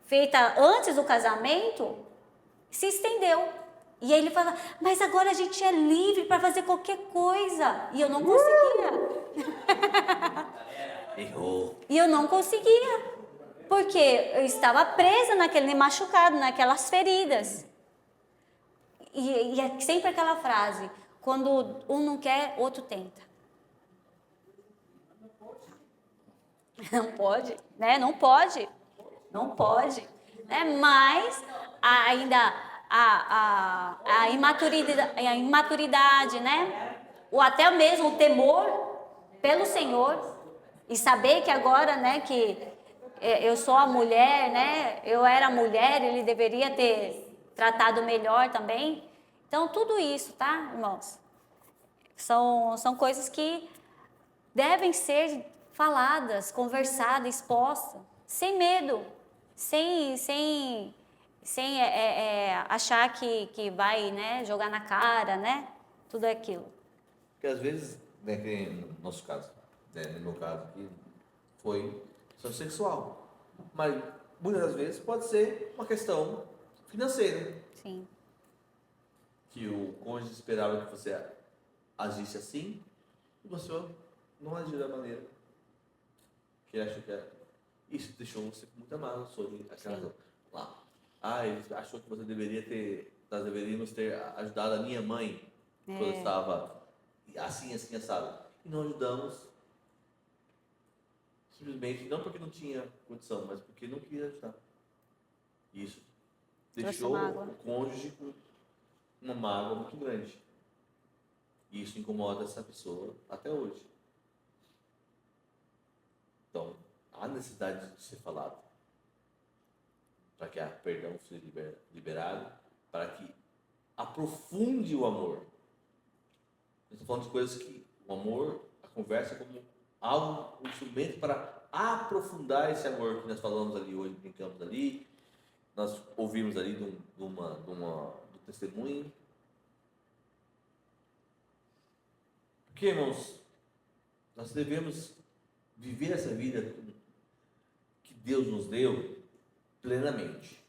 feita antes do casamento, se estendeu. E aí ele fala, mas agora a gente é livre para fazer qualquer coisa. E eu não conseguia. Errou. E eu não conseguia. Porque eu estava presa naquele machucado, naquelas feridas. E é sempre aquela frase, quando um não quer, outro tenta. Não pode, né? Não pode. Não pode. Né? Mas ainda a imaturidade, né? Ou até mesmo o temor pelo Senhor. E saber que agora, né, que eu sou a mulher, né? Eu era mulher, ele deveria ter tratado melhor também. Então, tudo isso, tá, irmãos? São coisas que devem ser faladas, conversadas, expostas, sem medo, sem achar que vai, né, jogar na cara, né? Tudo aquilo. Porque às vezes, né, que no nosso caso, né, no meu caso aqui, foi questão sexual. Mas muitas das vezes pode ser uma questão financeira. Sim, Que o cônjuge esperava que você agisse assim e você não agiu da maneira que ele achou que era. Isso deixou você com muita mágoa sobre aquela sim. lá. Ele achou que nós deveríamos ter ajudado a minha mãe quando estava assim, assim, assado. E não ajudamos, simplesmente, não porque não tinha condição, mas porque não queria ajudar. Isso Trouxe deixou mágoa. o cônjuge com uma mágoa muito grande. E isso incomoda essa pessoa até hoje. Então, há necessidade de ser falado para que a perdão seja liberado, para que aprofunde o amor. Eu estou falando de coisas que o amor, a conversa é como algo, um instrumento para aprofundar esse amor que nós falamos ali hoje, brincamos ali, nós ouvimos ali do testemunho. Porque, irmãos, nós devemos viver essa vida que Deus nos deu plenamente.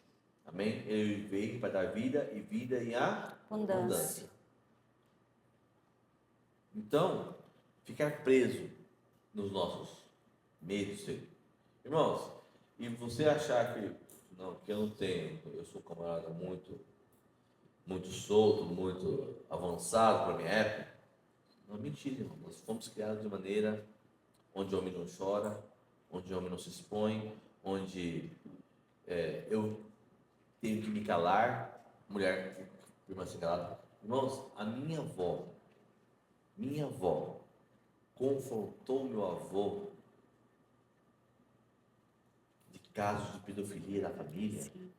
Amém? Ele veio para dar vida e vida em abundância. Então, ficar preso nos nossos medos. Irmãos, e você achar que eu não tenho, eu sou um camarada muito solto, muito avançado para a minha época. Não, mentira, irmão. Nós fomos criados de maneira onde o homem não chora, onde o homem não se expõe, onde eu tenho que me calar, mulher, irmã se calada. Irmãos, a minha avó confrontou meu avô de casos de pedofilia da família. Sim.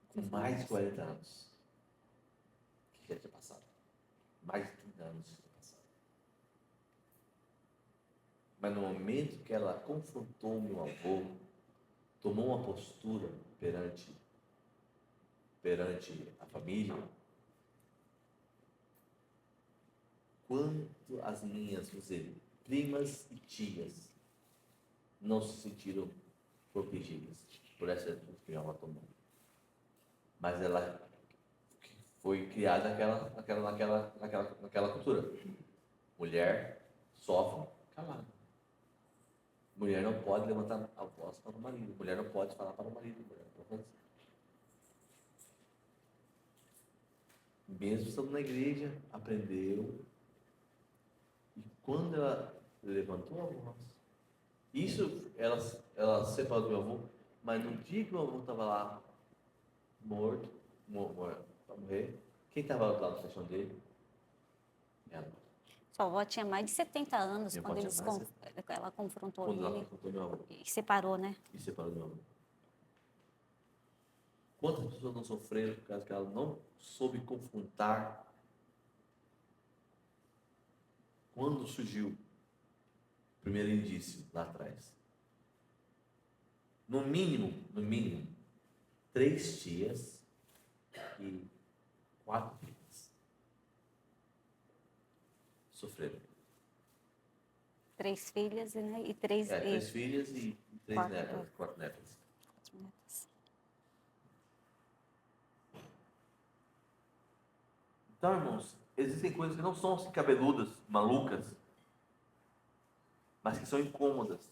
Com mais de 40 anos. O que já tinha passado? Mais de 30 anos já tinha passado. Mas no momento que ela confrontou meu avô, tomou uma postura perante a família, quanto as minhas, primas e tias não se sentiram protegidas por essa atitude que minha avó tomou. Mas ela foi criada naquela cultura. Mulher sofre calada. Mulher não pode levantar a voz para o marido. Mulher não pode falar para o marido. Mulher não pode. Mesmo estando na igreja, aprendeu. E quando ela levantou a voz, isso ela separou do meu avô, mas no dia que meu avô estava lá, morto, para morrer, quem estava lá no caixão dele? Ela. Sua avó tinha mais de 70 anos Minha quando avó tinha mais de ela confrontou Quando ela ele confrontou meu avô e separou, né? e separou meu avô. Quantas pessoas não sofreram por causa que ela não soube confrontar quando surgiu o primeiro indício lá atrás? No mínimo, 3 tias e 4 filhas sofreram. 3 filhas, né? E 3 3 filhas e 3 4 netas, 4 netas. Então, irmãos, existem coisas que não são assim cabeludas, malucas, mas que são incômodas.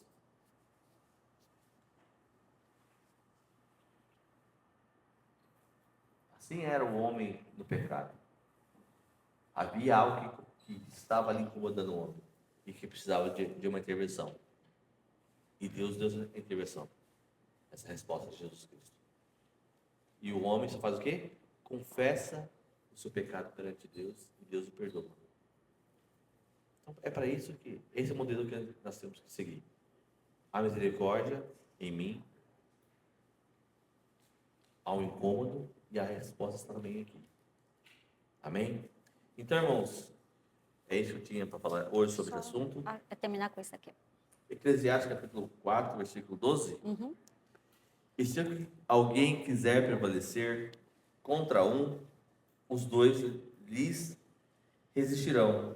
Assim era o homem no pecado. Havia algo que estava ali incomodando o homem e que precisava de uma intervenção. E Deus deu essa intervenção, essa resposta de Jesus Cristo. E o homem só faz o quê? Confessa o seu pecado perante Deus e Deus o perdoa. Então, é para isso que esse é o modelo que nós temos que seguir. A misericórdia em mim, há um incômodo e a resposta está também aqui. Amém? Então, irmãos, é isso que eu tinha para falar hoje sobre esse assunto. Para terminar com isso aqui. Eclesiastes capítulo 4, versículo 12. Uhum. E se alguém quiser prevalecer contra um, os dois lhes resistirão.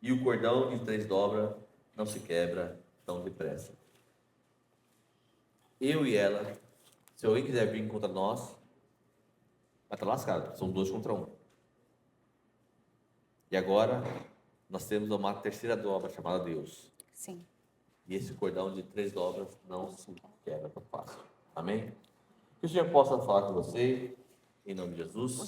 E o cordão de 3 dobras não se quebra tão depressa. Eu e ela, se alguém quiser vir contra nós, vai estar lascado. São 2 contra 1. E agora, nós temos uma terceira dobra chamada Deus. Sim. E esse cordão de 3 dobras não se quebra tão fácil. Amém? Que o Senhor possa falar com você, em nome de Jesus.